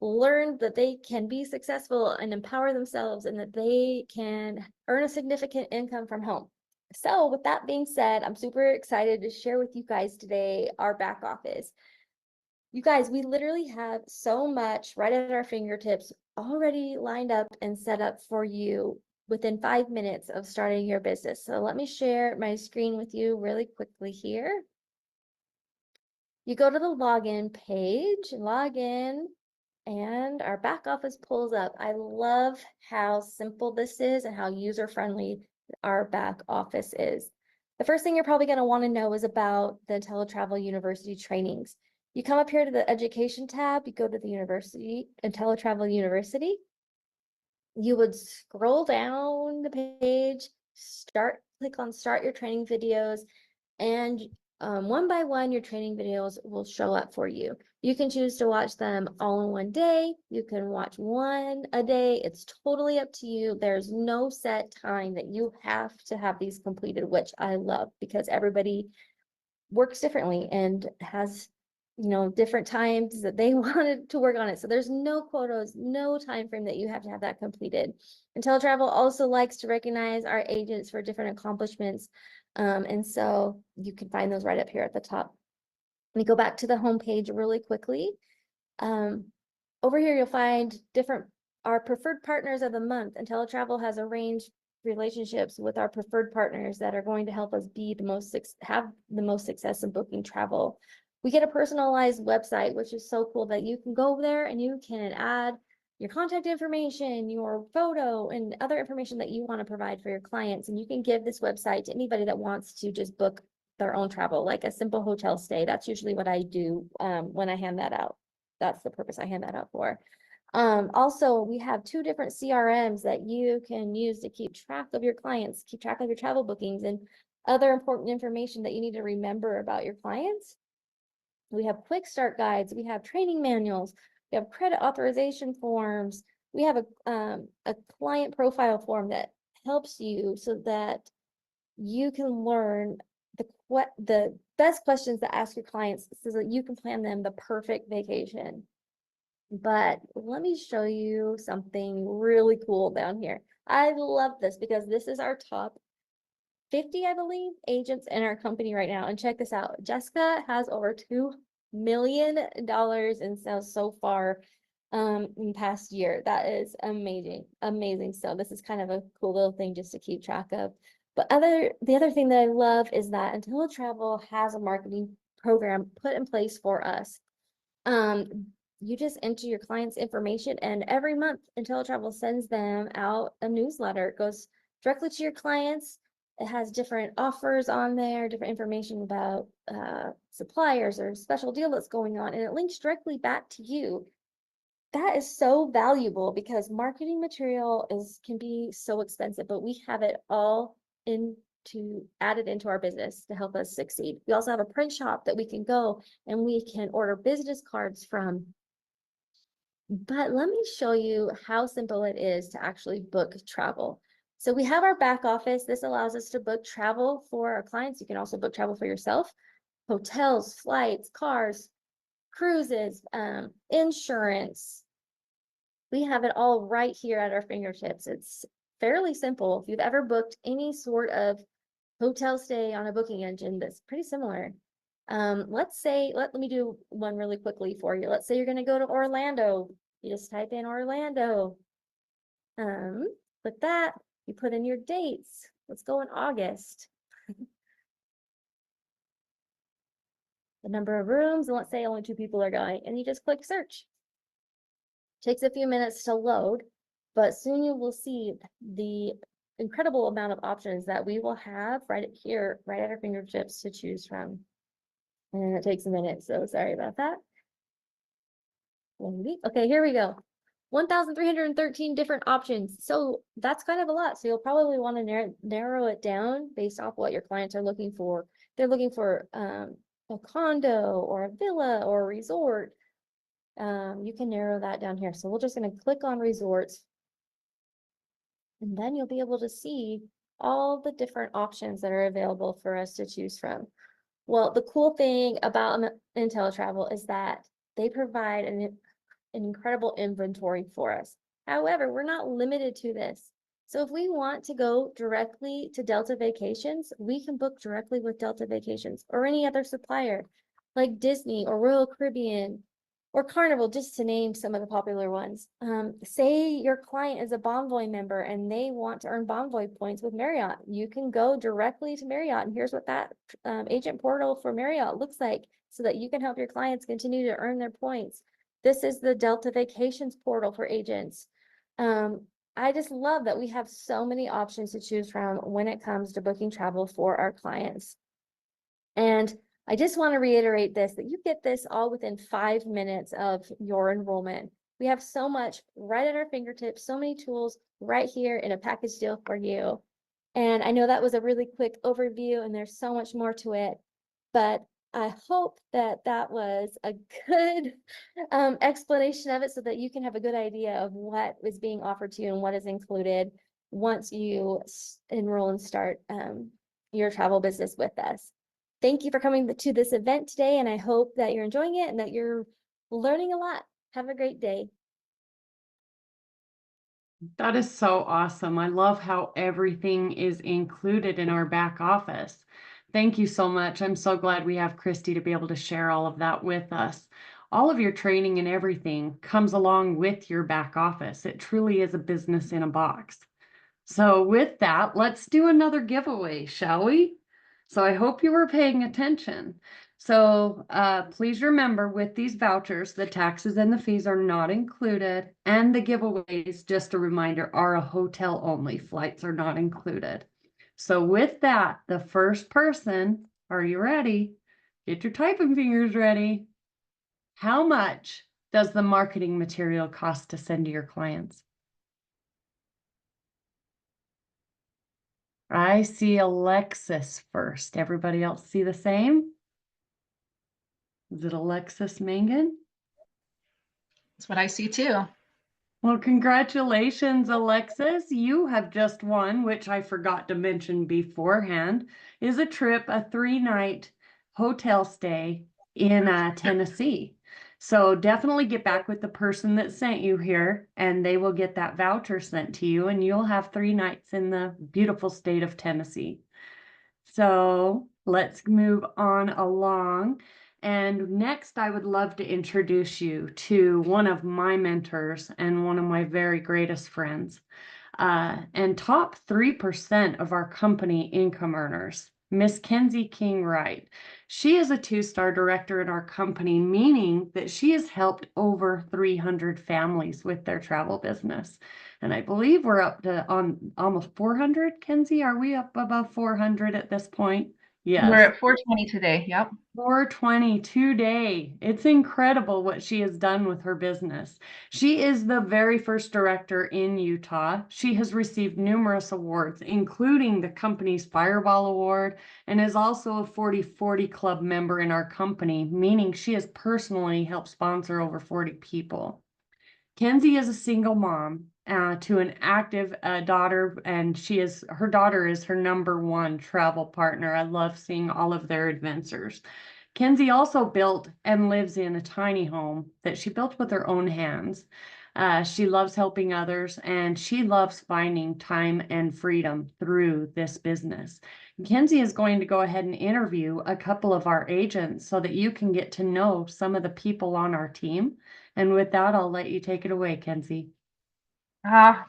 learn that they can be successful and empower themselves and that they can earn a significant income from home. So with that being said, I'm super excited to share with you guys today our back office. You guys, we literally have so much right at our fingertips already lined up and set up for you within 5 minutes of starting your business. So let me share my screen with you really quickly here. You go to the login page, log in, and our back office pulls up. I love how simple this is and how user-friendly our back office is. The first thing you're probably going to want to know is about the IntelliTravel University trainings. You come up here to the education tab, you go to the university, IntelliTravel University. You would scroll down the page, click on start your training videos, and one by one, your training videos will show up for you. You can choose to watch them all in one day. You can watch one a day. It's totally up to you. There's no set time that you have to have these completed, which I love because everybody works differently and has, different times that they wanted to work on it. So there's no quotas, no time frame that you have to have that completed. IntelliTravel also likes to recognize our agents for different accomplishments. And so you can find those right up here at the top. Let me go back to the home page really quickly. Over here, you'll find our preferred partners of the month. IntelliTravel has arranged relationships with our preferred partners that are going to help us have the most success in booking travel. We get a personalized website, which is so cool that you can go there and you can add your contact information, your photo, and other information that you want to provide for your clients. And you can give this website to anybody that wants to just book their own travel, like a simple hotel stay. That's usually what I do when I hand that out. That's the purpose I hand that out for. Also, we have 2 different CRMs that you can use to keep track of your clients, keep track of your travel bookings, and other important information that you need to remember about your clients. We have quick start guides, we have training manuals, we have credit authorization forms, we have a client profile form that helps you so that you can learn the best questions to ask your clients so that you can plan them the perfect vacation. But let me show you something really cool down here. I love this because this is our top 50, I believe, agents in our company right now. And check this out. Jessica has over $2 million in sales so far in the past year. That is amazing, amazing. So this is kind of a cool little thing just to keep track of. But the other thing that I love is that IntelliTravel has a marketing program put in place for us. You just enter your client's information, and every month IntelliTravel sends them out a newsletter. It goes directly to your clients. It has different offers on there, different information about suppliers or special deal that's going on, and it links directly back to you. That is so valuable because marketing material can be so expensive, but we have it all added into our business to help us succeed. We also have a print shop that we can go and we can order business cards from. But let me show you how simple it is to actually book travel. So we have our back office. This allows us to book travel for our clients. You can also book travel for yourself, hotels, flights, cars, cruises, insurance. We have it all right here at our fingertips. It's fairly simple. If you've ever booked any sort of hotel stay on a booking engine, that's pretty similar. Let's say, let me do one really quickly for you. Let's say you're going to go to Orlando. You just type in Orlando. With that, you put in your dates. Let's go in August. The number of rooms, and let's say only 2 people are going, and you just click search. Takes a few minutes to load, but soon you will see the incredible amount of options that we will have right here, right at our fingertips to choose from. And it takes a minute, so sorry about that. Okay, here we go. 1,313 different options. So that's kind of a lot. So you'll probably want to narrow it down based off what your clients are looking for. They're looking for a condo or a villa or a resort. You can narrow that down here. So we're just going to click on resorts. And then you'll be able to see all the different options that are available for us to choose from. Well, the cool thing about IntelliTravel is that they provide an incredible inventory for us. However, we're not limited to this. So if we want to go directly to Delta Vacations, we can book directly with Delta Vacations or any other supplier like Disney or Royal Caribbean or Carnival, just to name some of the popular ones. Say your client is a Bonvoy member and they want to earn Bonvoy points with Marriott. You can go directly to Marriott, and here's what that agent portal for Marriott looks like so that you can help your clients continue to earn their points. This is the Delta Vacations portal for agents. I just love that we have so many options to choose from when it comes to booking travel for our clients. And I just want to reiterate this, that you get this all within 5 minutes of your enrollment. We have so much right at our fingertips, so many tools right here in a package deal for you. And I know that was a really quick overview and there's so much more to it, but I hope that that was a good explanation of it so that you can have a good idea of what is being offered to you and what is included once you enroll and start your travel business with us. Thank you for coming to this event today, and I hope that you're enjoying it and that you're learning a lot. Have a great day. That is so awesome. I love how everything is included in our back office. Thank you so much. I'm so glad we have Christy to be able to share all of that with us. All of your training and everything comes along with your back office. It truly is a business in a box. So with that, let's do another giveaway, shall we? So I hope you were paying attention. So please remember, with these vouchers, the taxes and the fees are not included, and the giveaways, just a reminder, are a hotel only. Flights are not included. So with that, the first person, are you ready? Get your typing fingers ready. How much does the marketing material cost to send to your clients? I see Alexis first. Everybody else see the same? Is it Alexis Mangan? That's what I see too. Well, congratulations, Alexis. You have just won, which I forgot to mention beforehand, is a trip, a 3-night hotel stay in Tennessee. So definitely get back with the person that sent you here, and they will get that voucher sent to you, and you'll have 3 nights in the beautiful state of Tennessee. So let's move on along. And next, I would love to introduce you to one of my mentors and one of my very greatest friends, and top 3% of our company income earners, Miss Kenzie King Wright. She is a 2-star director in our company, meaning that she has helped over 300 families with their travel business. And I believe we're up to almost 400, Kenzie. Are we up above 400 at this point? Yes. We're at 420 today. Yep. 420 today. It's incredible what she has done with her business. She is the very first director in Utah. She has received numerous awards, including the company's Fireball Award, and is also a 40/40 Club member in our company, meaning she has personally helped sponsor over 40 people. Kenzie is a single mom to an active daughter, and her daughter is her #1 travel partner. I love seeing all of their adventures. Kenzie also built and lives in a tiny home that she built with her own hands. She loves helping others, and she loves finding time and freedom through this business. Kenzie is going to go ahead and interview a couple of our agents so that you can get to know some of the people on our team. And with that, I'll let you take it away, Kenzie.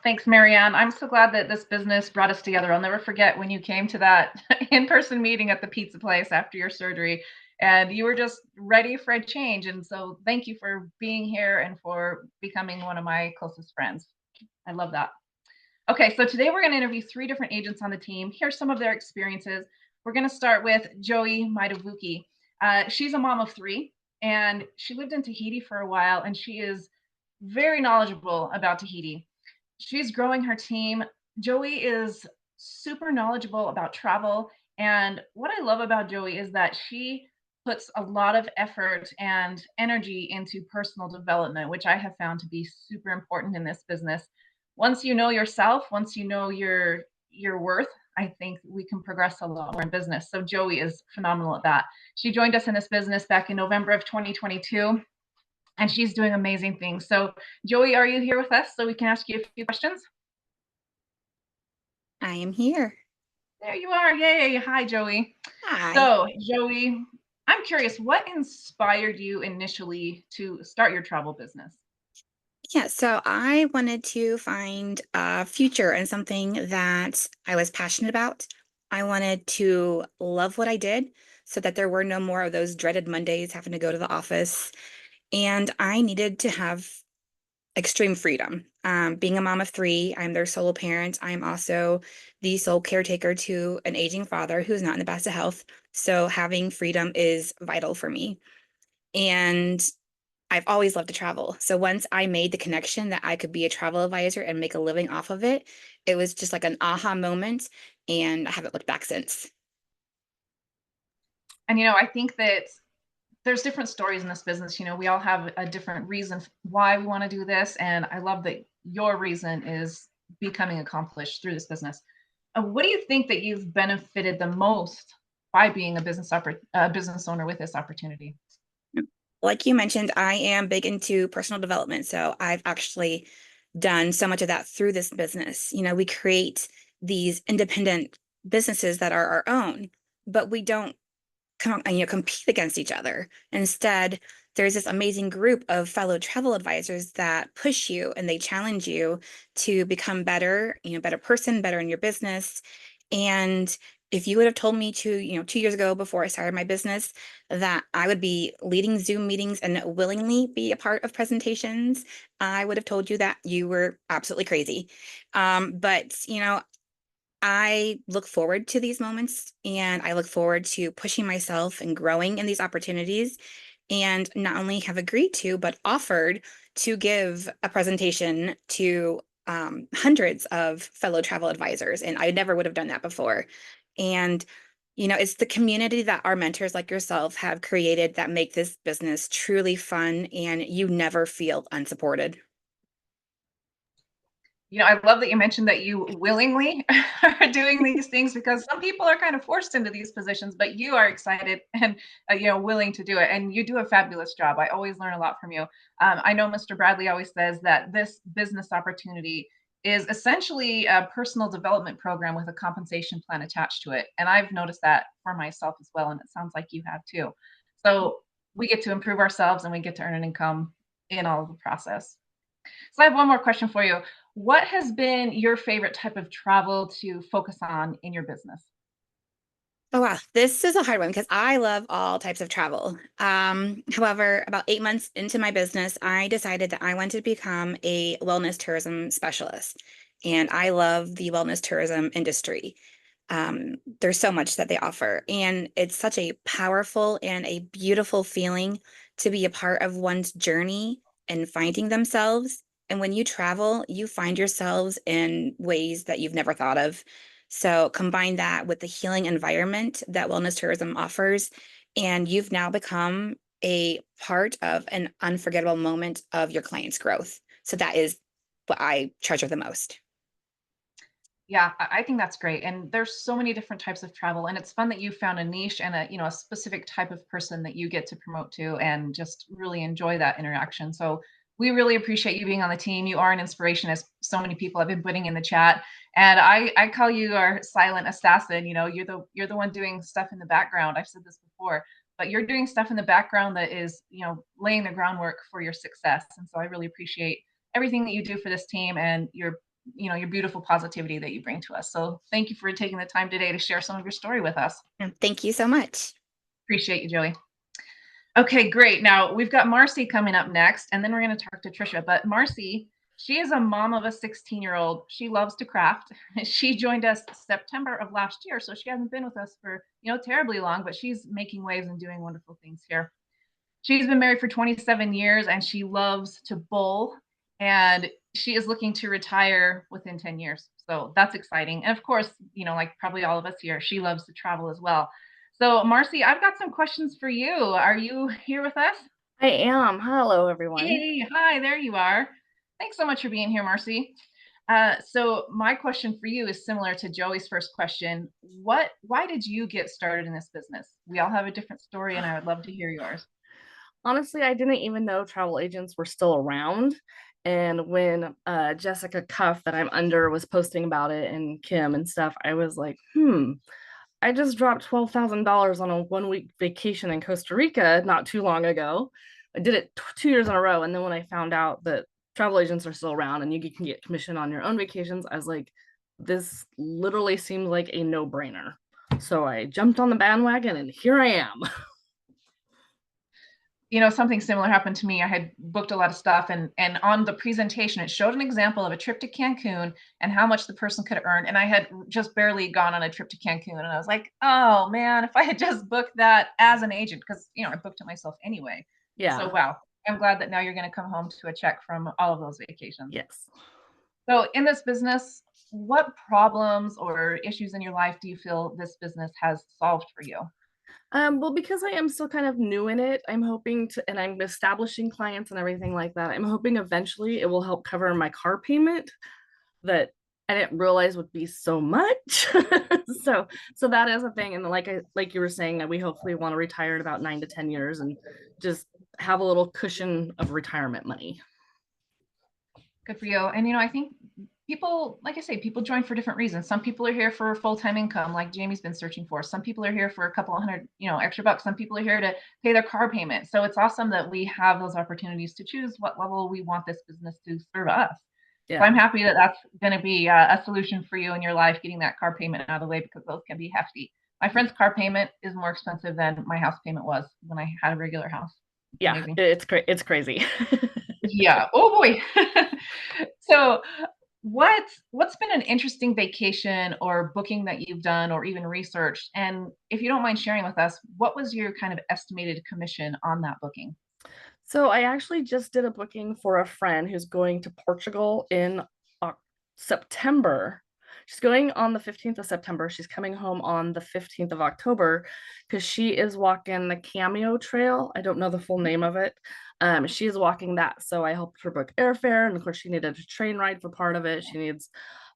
Thanks, Marianne. I'm so glad that this business brought us together. I'll never forget when you came to that in-person meeting at the pizza place after your surgery, and you were just ready for a change. And so thank you for being here and for becoming one of my closest friends. I love that. Okay, so today we're going to interview 3 different agents on the team. Here's some of their experiences. We're going to start with Joey Maidavuki. She's a mom of 3, and she lived in Tahiti for a while, and she is very knowledgeable about Tahiti. She's growing her team. Joey is super knowledgeable about travel. And what I love about Joey is that she puts a lot of effort and energy into personal development, which I have found to be super important in this business. Once you know yourself, once you know your worth, I think we can progress a lot more in business. So Joey is phenomenal at that. She joined us in this business back in November of 2022. and she's doing amazing things. So Joey, are you here with us so we can ask you a few questions? I am here. There you are. Yay. Hi, Joey. Hi. So, Joey, I'm curious, what inspired you initially to start your travel business? Yeah, so I wanted to find a future and something that I was passionate about. I wanted to love what I did so that there were no more of those dreaded Mondays having to go to the office. And I needed to have extreme freedom. Being a mom of three, I'm their sole parent. I'm also the sole caretaker to an aging father who's not in the best of health. So having freedom is vital for me. And I've always loved to travel. So once I made the connection that I could be a travel advisor and make a living off of it, it was just like an aha moment. And I haven't looked back since. And, you know, I think that there's different stories in this business. You know, we all have a different reason why we want to do this. And I love that your reason is becoming accomplished through this business. What do you think that you've benefited the most by being a business owner with this opportunity? Like you mentioned, I am big into personal development. So I've actually done so much of that through this business. You know, we create these independent businesses that are our own, but we don't compete against each other. Instead, there's this amazing group of fellow travel advisors that push you and they challenge you to become better, better person, better in your business. And if you would have told me 2 years ago before I started my business that I would be leading Zoom meetings and willingly be a part of presentations, I would have told you that you were absolutely crazy. But I look forward to these moments and I look forward to pushing myself and growing in these opportunities. And not only have agreed to, but offered to give a presentation to hundreds of fellow travel advisors. And I never would have done that before. And, it's the community that our mentors like yourself have created that make this business truly fun and you never feel unsupported. You know, I love that you mentioned that you willingly are doing these things because some people are kind of forced into these positions, but you are excited and willing to do it, and you do a fabulous job. I always learn a lot from you. I know Mr. Bradley always says that this business opportunity is essentially a personal development program with a compensation plan attached to it, and I've noticed that for myself as well, and it sounds like you have too. So we get to improve ourselves and we get to earn an income in all of the process. So I have one more question for you. What has been your favorite type of travel to focus on in your business? Oh wow, this is a hard one because I love all types of travel. However, about 8 months into my business, I decided that I wanted to become a wellness tourism specialist. And I love the wellness tourism industry. There's so much that they offer, and it's such a powerful and a beautiful feeling to be a part of one's journey and finding themselves. And when you travel, you find yourselves in ways that you've never thought of. So combine that with the healing environment that wellness tourism offers, and you've now become a part of an unforgettable moment of your client's growth. So that is what I treasure the most. Yeah, I think that's great. And there's so many different types of travel, and it's fun that you found a niche and a specific type of person that you get to promote to and just really enjoy that interaction. So we really appreciate you being on the team. You are an inspiration, as so many people have been putting in the chat. And I call you our silent assassin. You're the one doing stuff in the background. I've said this before, but you're doing stuff in the background that is, laying the groundwork for your success. And so I really appreciate everything that you do for this team and your beautiful positivity that you bring to us. So thank you for taking the time today to share some of your story with us. And thank you so much. Appreciate you, Joey. Okay, great. Now we've got Marcy coming up next, and then we're going to talk to Trisha. But Marcy, she is a mom of a 16-year-old. She loves to craft. She joined us September of last year, so she hasn't been with us for terribly long, but she's making waves and doing wonderful things here. She's been married for 27 years and she loves to bowl, and she is looking to retire within 10 years. So that's exciting. And of course, like probably all of us here, she loves to travel as well. So Marcy, I've got some questions for you. Are you here with us? I am. Hello, everyone. Hey, hi, there you are. Thanks so much for being here, Marcy. So my question for you is similar to Joey's first question. Why did you get started in this business? We all have a different story and I would love to hear yours. Honestly, I didn't even know travel agents were still around. And when Jessica Cuff that I'm under was posting about it and Kim and stuff, I was like, I just dropped $12,000 on a 1 week vacation in Costa Rica not too long ago. I did it 2 years in a row. And then when I found out that travel agents are still around and you can get commission on your own vacations, I was like, this literally seems like a no-brainer. So I jumped on the bandwagon and here I am. Something similar happened to me. I had booked a lot of stuff, and on the presentation, it showed an example of a trip to Cancun and how much the person could earn. And I had just barely gone on a trip to Cancun, and I was like, oh man, if I had just booked that as an agent, because I booked it myself anyway. Yeah. So wow, I'm glad that now you're going to come home to a check from all of those vacations. Yes. So in this business, what problems or issues in your life do you feel this business has solved for you? Well, because I am still kind of new in it, I'm hoping to, and I'm establishing clients and everything like that. I'm hoping eventually it will help cover my car payment that I didn't realize would be so much. So that is a thing. And like you were saying, that we hopefully want to retire in about 9 to 10 years and just have a little cushion of retirement money. Good for you. And I think people, like I say, people join for different reasons. Some people are here for full-time income, like Jamie's been searching for. Some people are here for a couple hundred, extra bucks. Some people are here to pay their car payment. So it's awesome that we have those opportunities to choose what level we want this business to serve us. Yeah. So I'm happy that that's going to be a solution for you in your life, getting that car payment out of the way, because those can be hefty. My friend's car payment is more expensive than my house payment was when I had a regular house. Yeah, amazing. It's crazy. Yeah. Oh boy. So what's been an interesting vacation or booking that you've done or even researched? And if you don't mind sharing with us, what was your kind of estimated commission on that booking? So I actually just did a booking for a friend who's going to Portugal in September. She's going on the 15th of September. She's coming home on the 15th of October because she is walking the Cameo Trail. I don't know the full name of it. She is walking that. So I helped her book airfare. And of course, she needed a train ride for part of it. She needs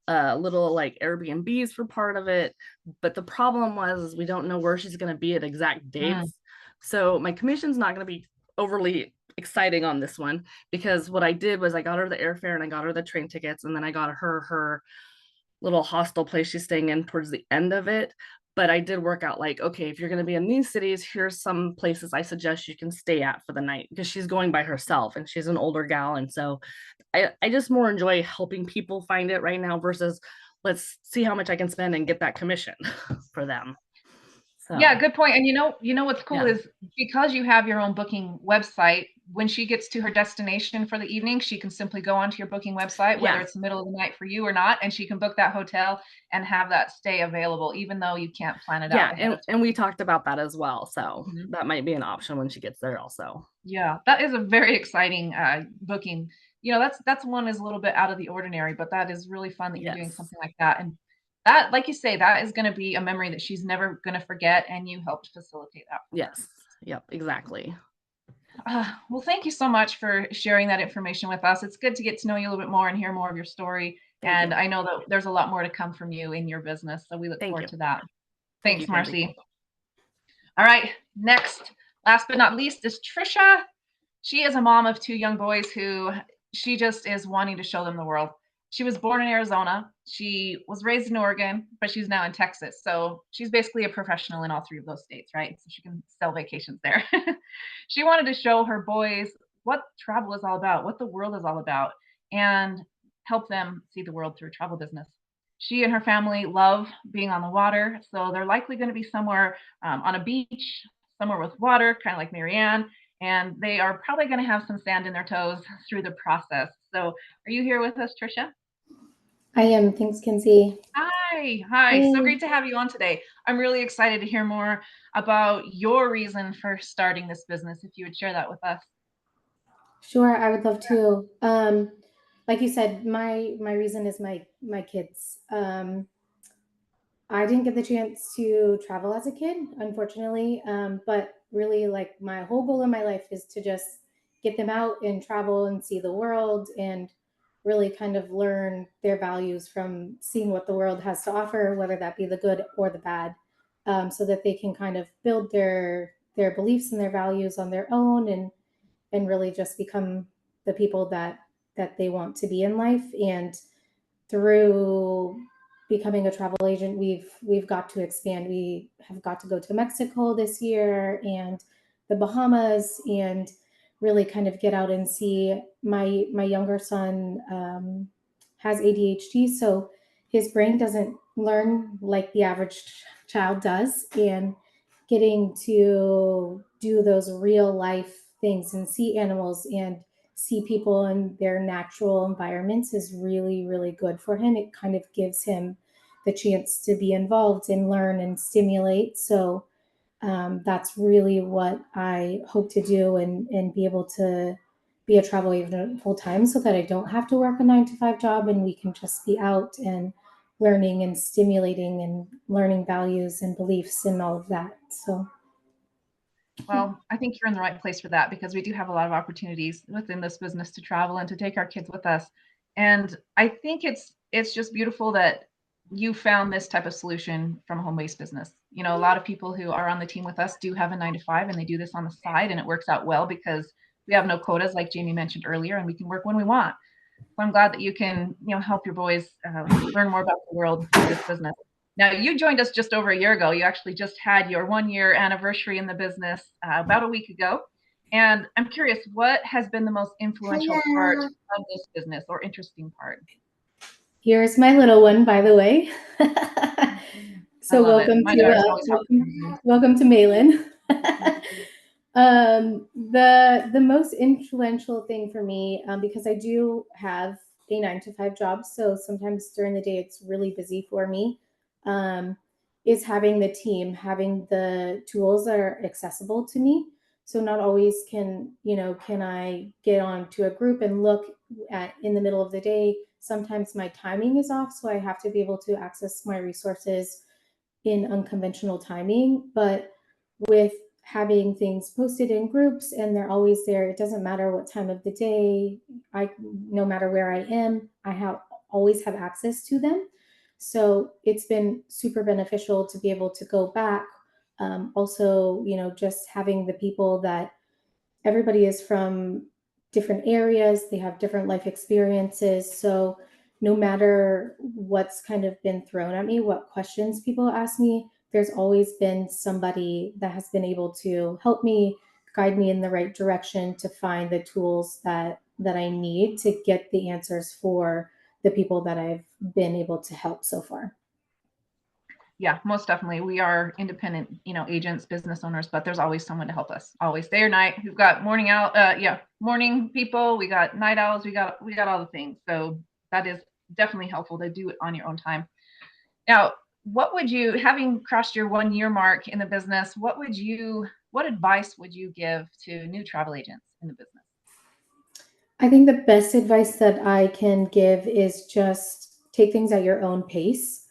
little like Airbnbs for part of it. But the problem was we don't know where she's going to be at exact dates. So my commission's not going to be overly exciting on this one, because what I did was I got her the airfare and I got her the train tickets, and then I got her little hostel place she's staying in towards the end of it. But I did work out like, okay, if you're going to be in these cities, here's some places I suggest you can stay at for the night, because she's going by herself and she's an older gal. And so I just more enjoy helping people find it right now versus let's see how much I can spend and get that commission for them. So, yeah, good point. And you know what's cool Yeah. is because you have your own booking website, when she gets to her destination for the evening, she can simply go onto your booking website, whether Yeah. it's the middle of the night for you or not, and she can book that hotel and have that stay available, even though you can't plan it out. Yeah, and we talked about that as well. So Mhm. that might be an option when she gets there also. Yeah, that is a very exciting booking. That's one is a little bit out of the ordinary, but that is really fun that you're doing Yes. something like that. And that, like you say, that is going to be a memory that she's never going to forget, and you helped facilitate that for her. Yes. Yep, exactly. Well, thank you so much for sharing that information with us. It's good to get to know you a little bit more and hear more of your story. Thank you. I know that there's a lot more to come from you in your business, so we look Thank forward you. to that. Thank Thanks, you, Kenzie. Marcy. All right, next, last but not least, is Trisha. She is a mom of 2 young boys who she just is wanting to show them the world. She was born in Arizona. She was raised in Oregon, but she's now in Texas. So she's basically a professional in all 3 of those states, right? So she can sell vacations there. She wanted to show her boys what travel is all about, what the world is all about, and help them see the world through a travel business. She and her family love being on the water, so they're likely going to be somewhere on a beach, somewhere with water, kind of like Marianne, and they are probably going to have some sand in their toes through the process. So are you here with us, Trisha? I am. Thanks, Kinsey. Hi. So great to have you on today. I'm really excited to hear more about your reason for starting this business, if you would share that with us. Sure, I would love to. Like you said, my reason is my kids. I didn't get the chance to travel as a kid, unfortunately. But really, like my whole goal in my life is to just get them out and travel and see the world and really kind of learn their values from seeing what the world has to offer, whether that be the good or the bad, so that they can kind of build their beliefs and their values on their own and really just become the people that they want to be in life. And through becoming a travel agent, we've got to expand. We have got to go to Mexico this year and the Bahamas, and really kind of get out and see. My younger son has ADHD, so his brain doesn't learn like the average child does, and getting to do those real life things and see animals and see people in their natural environments is really, really good for him. It kind of gives him the chance to be involved and learn and stimulate. So that's really what I hope to do, and be able to be a travel agent full time, so that I don't have to work a 9 to 5 job, and we can just be out and learning and stimulating and learning values and beliefs and all of that. So Well, I think you're in the right place for that, because we do have a lot of opportunities within this business to travel and to take our kids with us. And I think it's just beautiful that you found this type of solution from a home-based business. You know, a lot of people who are on the team with us do have a 9 to 5, and they do this on the side, and it works out well because we have no quotas, like Jamie mentioned earlier, and we can work when we want. So I'm glad that you can, help your boys learn more about the world through this business. Now, you joined us just over a year ago. You actually just had your 1 year anniversary in the business about a week ago. And I'm curious, what has been the most influential part of this business, or interesting part? here's my little one, by the way. So love it. welcome My to daughter's always welcome to Malin. The most influential thing for me, because I do have a 9 to 5 job, so sometimes during the day it's really busy for me, is having the team, having the tools that are accessible to me. So not always can I get onto a group and look at in the middle of the day. Sometimes my timing is off, so I have to be able to access my resources in unconventional timing. But with having things posted in groups and they're always there, it doesn't matter what time of the day, no matter where I am, always have access to them. So it's been super beneficial to be able to go back. Also, just having the people that everybody is from different areas, they have different life experiences. So no matter what's kind of been thrown at me, what questions people ask me, there's always been somebody that has been able to help me, guide me in the right direction to find the tools that I need to get the answers for the people that I've been able to help so far. Yeah, most definitely. We are independent, agents, business owners, but there's always someone to help us, always, day or night. We've got morning people, we got night owls, we got all the things. So that is definitely helpful to do it on your own time. Now, having crossed your 1 year mark in the business, what advice would you give to new travel agents in the business? I think the best advice that I can give is just take things at your own pace.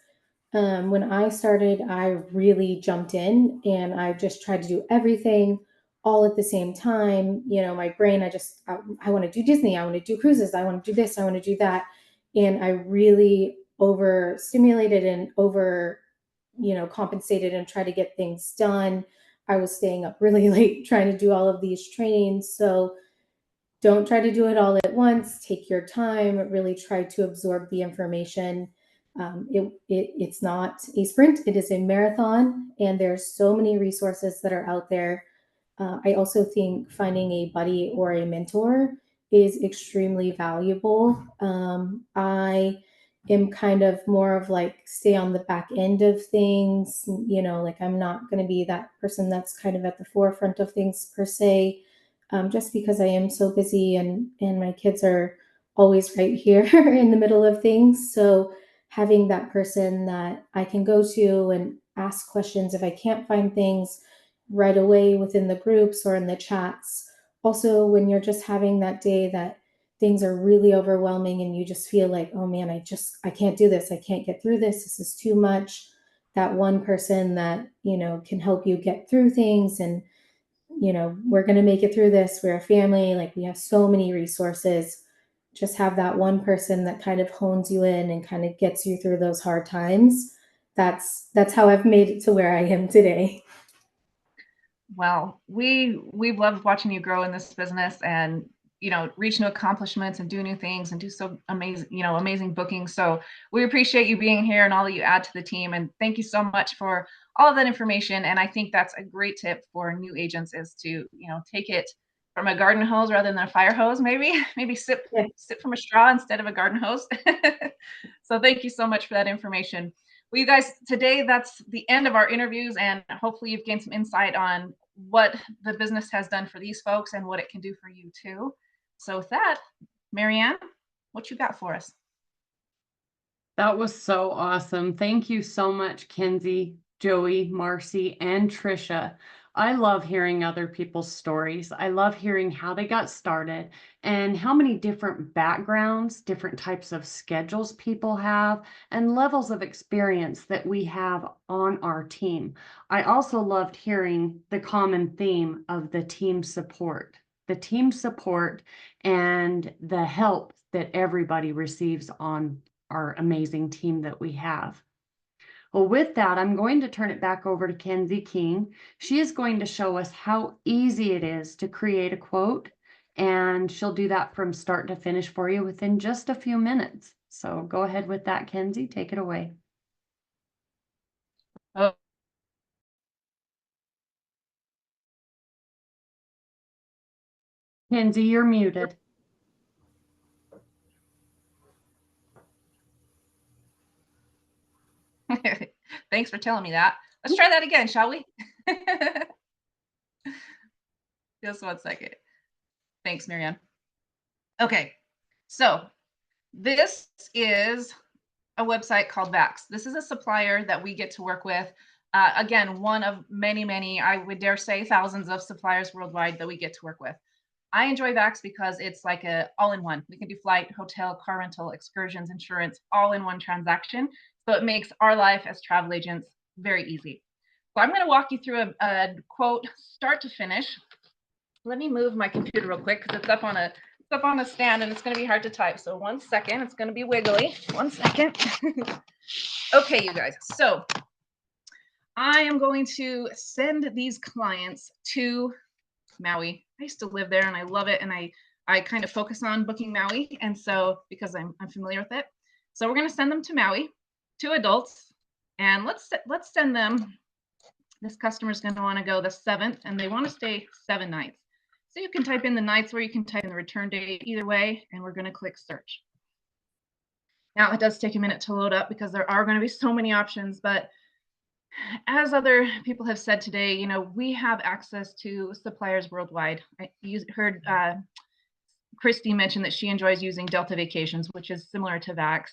When I started, I really jumped in and I just tried to do everything all at the same time. My brain, I want to do Disney, I want to do cruises, I want to do this, I want to do that. And I really overstimulated and compensated and tried to get things done. I was staying up really late trying to do all of these trainings. So don't try to do it all at once. Take your time, really try to absorb the information. It's not a sprint, it is a marathon, and there's so many resources that are out there. I also think finding a buddy or a mentor is extremely valuable. I am kind of more of like stay on the back end of things, like I'm not going to be that person that's kind of at the forefront of things per se, just because I am so busy, and my kids are always right here in the middle of things. So having that person that I can go to and ask questions if I can't find things right away within the groups or in the chats. Also, when you're just having that day that things are really overwhelming and you just feel like, oh man, I can't do this. I can't get through this. This is too much. That one person that, can help you get through things, and, we're going to make it through this. We're a family. Like, we have so many resources. Just have that one person that kind of hones you in and kind of gets you through those hard times. That's how I've made it to where I am today. Well, we've loved watching you grow in this business and, you know, reach new accomplishments and do new things and do so amazing, you know, amazing bookings. So we appreciate you being here and all that you add to the team. And thank you so much for all of that information. And I think that's a great tip for new agents is to, you know, take it from a garden hose rather than a fire hose, maybe, maybe sip from a straw instead of a garden hose. So thank you so much for that information. Well, you guys, today that's the end of our interviews, and hopefully you've gained some insight on what the business has done for these folks and what it can do for you too. So with that, Marianne, what you got for us? That was so awesome. Thank you so much, Kenzie, Joey, Marcy, and Trisha. I love hearing other people's stories. I love hearing how they got started and how many different backgrounds, different types of schedules people have, and levels of experience that we have on our team. I also loved hearing the common theme of the team support and the help that everybody receives on our amazing team that we have. Well, with that, I'm going to turn it back over to Kenzie King. She is going to show us how easy it is to create a quote, and she'll do that from start to finish for you within just a few minutes. So go ahead with that, Kenzie. Take it away. Oh. Kenzie, you're muted. Thanks for telling me that. Let's try that again, shall we? Just 1 second. Thanks, Marianne. Okay, so this is a website called Vax. This is a supplier that we get to work with. Again, one of many, many, I would dare say thousands of suppliers worldwide that we get to work with. I enjoy Vax because it's like a all-in-one. We can do flight, hotel, car rental, excursions, insurance, all in one transaction. So it makes our life as travel agents very easy. So I'm going to walk you through a quote start to finish. Let me move my computer real quick because it's up on a stand and it's going to be hard to type. So 1 second, it's going to be wiggly. 1 second. Okay, you guys. So I am going to send these clients to Maui. I used to live there and I love it. And I kind of focus on booking Maui. And so because I'm familiar with it. So we're going to send them to Maui, 2 adults. And let's send them. This customer is going to want to go the 7th and they want to stay 7 nights. So you can type in the nights or you can type in the return date either way. And we're going to click search. Now it does take a minute to load up because there are going to be so many options, but as other people have said today, you know, we have access to suppliers worldwide. I heard Christy mention that she enjoys using Delta Vacations, which is similar to Vax.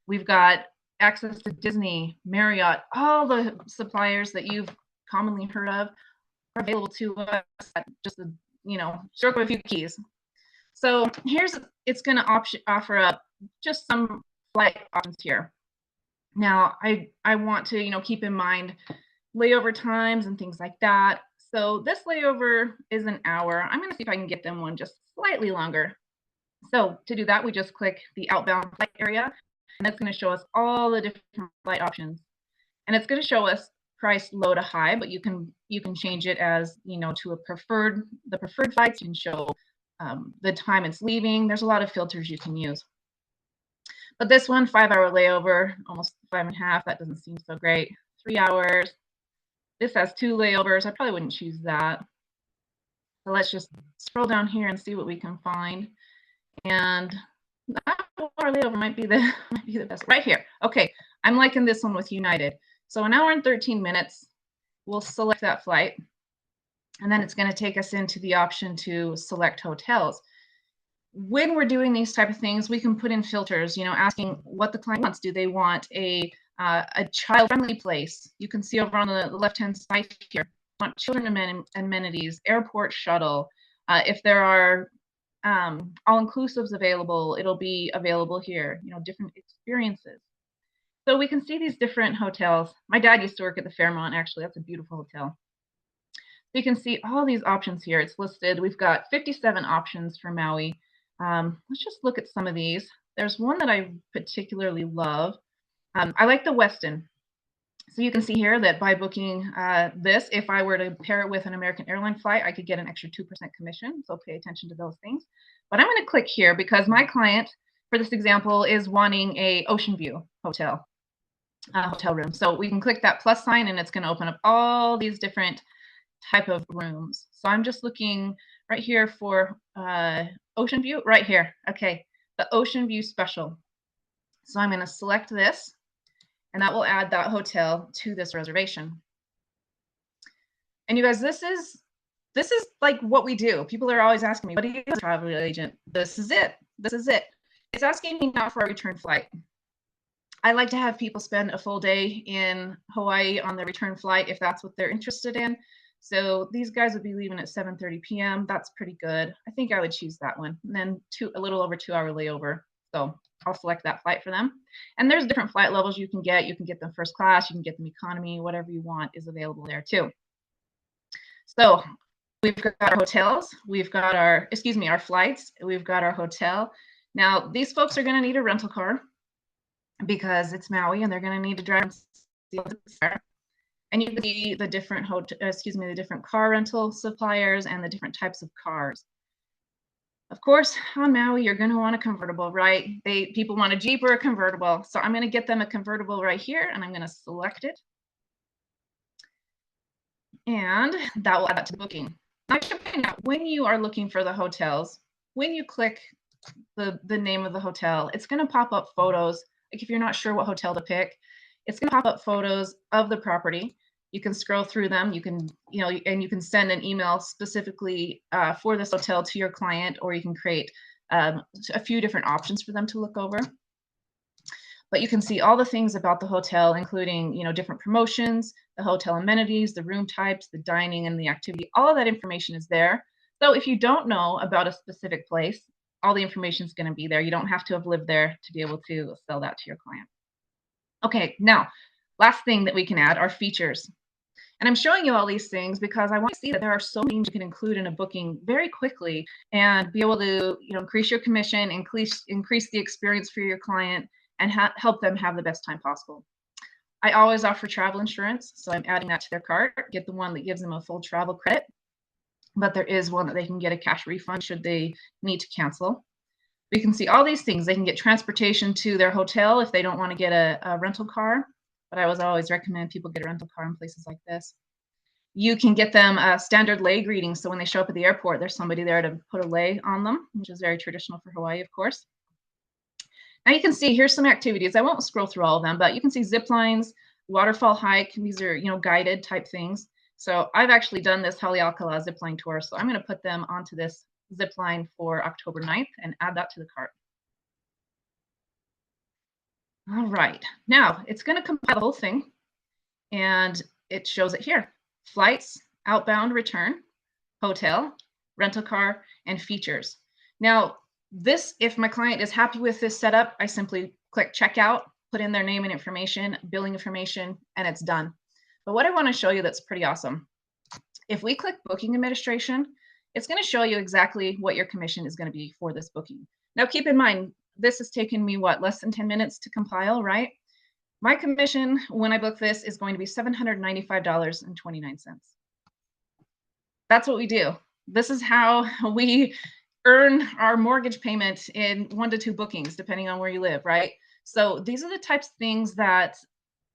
We've got access to Disney, Marriott, all the suppliers that you've commonly heard of are available to us at just a, you know, stroke of a few keys. So it's going to offer up just some flight options here. Now, I want to, you know, keep in mind layover times and things like that. So this layover is an hour. I'm going to see if I can get them one just slightly longer. So to do that, we just click the outbound flight area, and that's going to show us all the different flight options. And it's going to show us price low to high, but you can change it as, you know, to the preferred flights. You can show the time it's leaving. There's a lot of filters you can use. But this one, 5-hour layover, almost 5.5, that doesn't seem so great. 3 hours. This has 2 layovers. I probably wouldn't choose that. So let's just scroll down here and see what we can find. And that 4-hour layover might be the best. Right here. Okay, I'm liking this one with United. So 1 hour and 13 minutes. We'll select that flight. And then it's going to take us into the option to select hotels. When we're doing these type of things, we can put in filters, you know, asking what the client wants. Do they want a child-friendly place? You can see over on the left-hand side here, want children amenities, airport shuttle. If there are all-inclusives available, it'll be available here, you know, different experiences. So we can see these different hotels. My dad used to work at the Fairmont, actually. That's a beautiful hotel. So you can see all these options here. It's listed. We've got 57 options for Maui. Let's just look at some of these. There's one that I particularly love. I like the Westin. So you can see here that by booking this, if I were to pair it with an American airline flight, I could get an extra 2% commission. So pay attention to those things. But I'm going to click here because my client, for this example, is wanting a ocean view hotel room. So we can click that plus sign and it's going to open up all these different type of rooms. So I'm just looking right here for ocean view right here. Okay, the ocean view special. So I'm going to select this, and that will add that hotel to this reservation. And you guys, this is like what we do. People are always asking me, what do you do as a travel agent? This is it. This is it. It's asking me now for a return flight. I like to have people spend a full day in Hawaii on the return flight if that's what they're interested in. So these guys would be leaving at 7:30 p.m. That's pretty good. I think I would choose that one. And then a little over 2-hour layover. So I'll select that flight for them. And there's different flight levels you can get. You can get them first class, you can get them economy, whatever you want is available there too. So we've got our hotels, we've got our flights, we've got our hotel. Now these folks are going to need a rental car because it's Maui and they're going to need to drive. And you can see the different the different car rental suppliers and the different types of cars. Of course, on Maui, you're going to want a convertible, right? People want a Jeep or a convertible. So I'm going to get them a convertible right here, and I'm going to select it. And that will add that to the booking. I should point out, when you are looking for the hotels, when you click the name of the hotel, it's going to pop up photos. Like if you're not sure what hotel to pick, it's going to pop up photos of the property. You can scroll through them. You can, and you can send an email specifically for this hotel to your client, or you can create a few different options for them to look over. But you can see all the things about the hotel, including, different promotions, the hotel amenities, the room types, the dining, and the activity. All of that information is there. So if you don't know about a specific place, all the information is going to be there. You don't have to have lived there to be able to sell that to your client. Okay, now, last thing that we can add are features. And I'm showing you all these things because I want to see that there are so many things you can include in a booking very quickly and be able to, increase your commission, increase the experience for your client, and help them have the best time possible. I always offer travel insurance, so I'm adding that to their cart. Get the one that gives them a full travel credit, but there is one that they can get a cash refund should they need to cancel. We can see all these things. They can get transportation to their hotel if they don't want to get a rental car, but I always recommend people get a rental car in places like this. You can get them a standard lei greeting, so when they show up at the airport, there's somebody there to put a lei on them, which is very traditional for Hawaii, of course. Now you can see here's some activities. I won't scroll through all of them, but you can see zip lines, waterfall hike. These are, guided type things. So I've actually done this Haleakala zip line tour, so I'm going to put them onto this zip line for October 9th and add that to the cart. All right, now it's going to compile the whole thing, and it shows it here. Flights, outbound, return, hotel, rental car, and features. Now, if my client is happy with this setup, I simply click checkout, put in their name and information, billing information, and it's done. But what I want to show you that's pretty awesome, if we click booking administration, it's going to show you exactly what your commission is going to be for this booking. Now, keep in mind, this has taken me, less than 10 minutes to compile, right? My commission when I book this is going to be $795.29. That's what we do. This is how we earn our mortgage payment in 1 to 2 bookings, depending on where you live, right? So these are the types of things that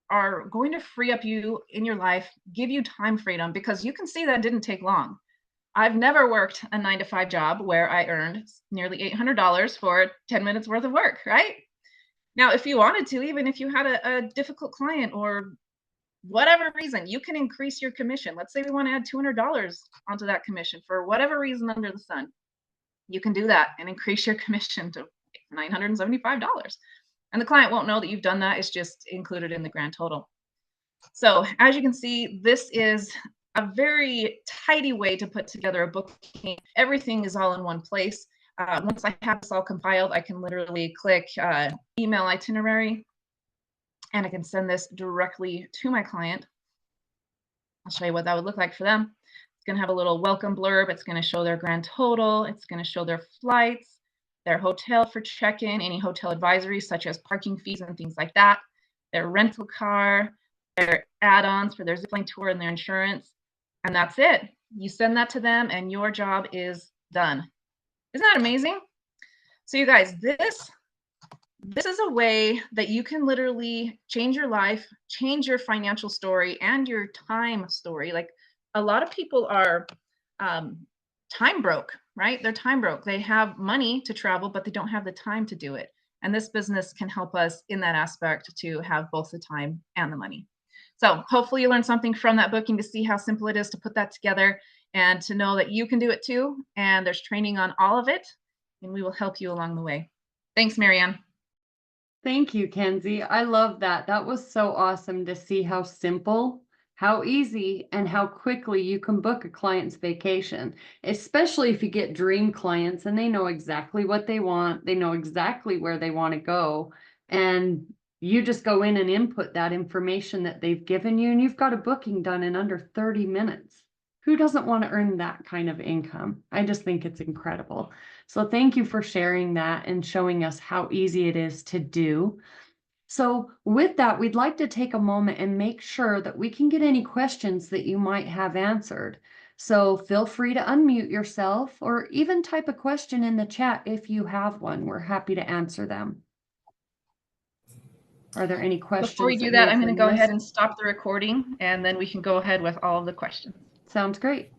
are going to free up you in your life, give you time freedom, because you can see that didn't take long. I've never worked a 9-to-5 job where I earned nearly $800 for 10 minutes worth of work, right? Now, if you wanted to, even if you had a difficult client or whatever reason, you can increase your commission. Let's say we want to add $200 onto that commission for whatever reason under the sun. You can do that and increase your commission to $975. And the client won't know that you've done that. It's just included in the grand total. So as you can see, this is a very tidy way to put together a booking. Everything is all in one place. Once I have this all compiled, I can literally click email itinerary, and I can send this directly to my client. I'll show you what that would look like for them. It's going to have a little welcome blurb. It's going to show their grand total. It's going to show their flights, their hotel for check-in, any hotel advisories such as parking fees and things like that, their rental car, their add-ons for their zipline tour and their insurance. And that's it. You send that to them and your job is done. Isn't that amazing? So you guys, this is a way that you can literally change your life, change your financial story and your time story. Like a lot of people are time broke, right? They're time broke. They have money to travel, but they don't have the time to do it. And this business can help us in that aspect to have both the time and the money. So hopefully you learned something from that booking to see how simple it is to put that together and to know that you can do it too. And there's training on all of it, and we will help you along the way. Thanks, Marianne. Thank you, Kenzie. I love that. That was so awesome to see how simple, how easy, and how quickly you can book a client's vacation, especially if you get dream clients and they know exactly what they want. They know exactly where they want to go. And you just go in and input that information that they've given you, and you've got a booking done in under 30 minutes. Who doesn't want to earn that kind of income? I just think it's incredible. So thank you for sharing that and showing us how easy it is to do. So with that, we'd like to take a moment and make sure that we can get any questions that you might have answered. So feel free to unmute yourself or even type a question in the chat if you have one. We're happy to answer them. Are there any questions? Before we do that, I'm going to go ahead and stop the recording, and then we can go ahead with all of the questions. Sounds great.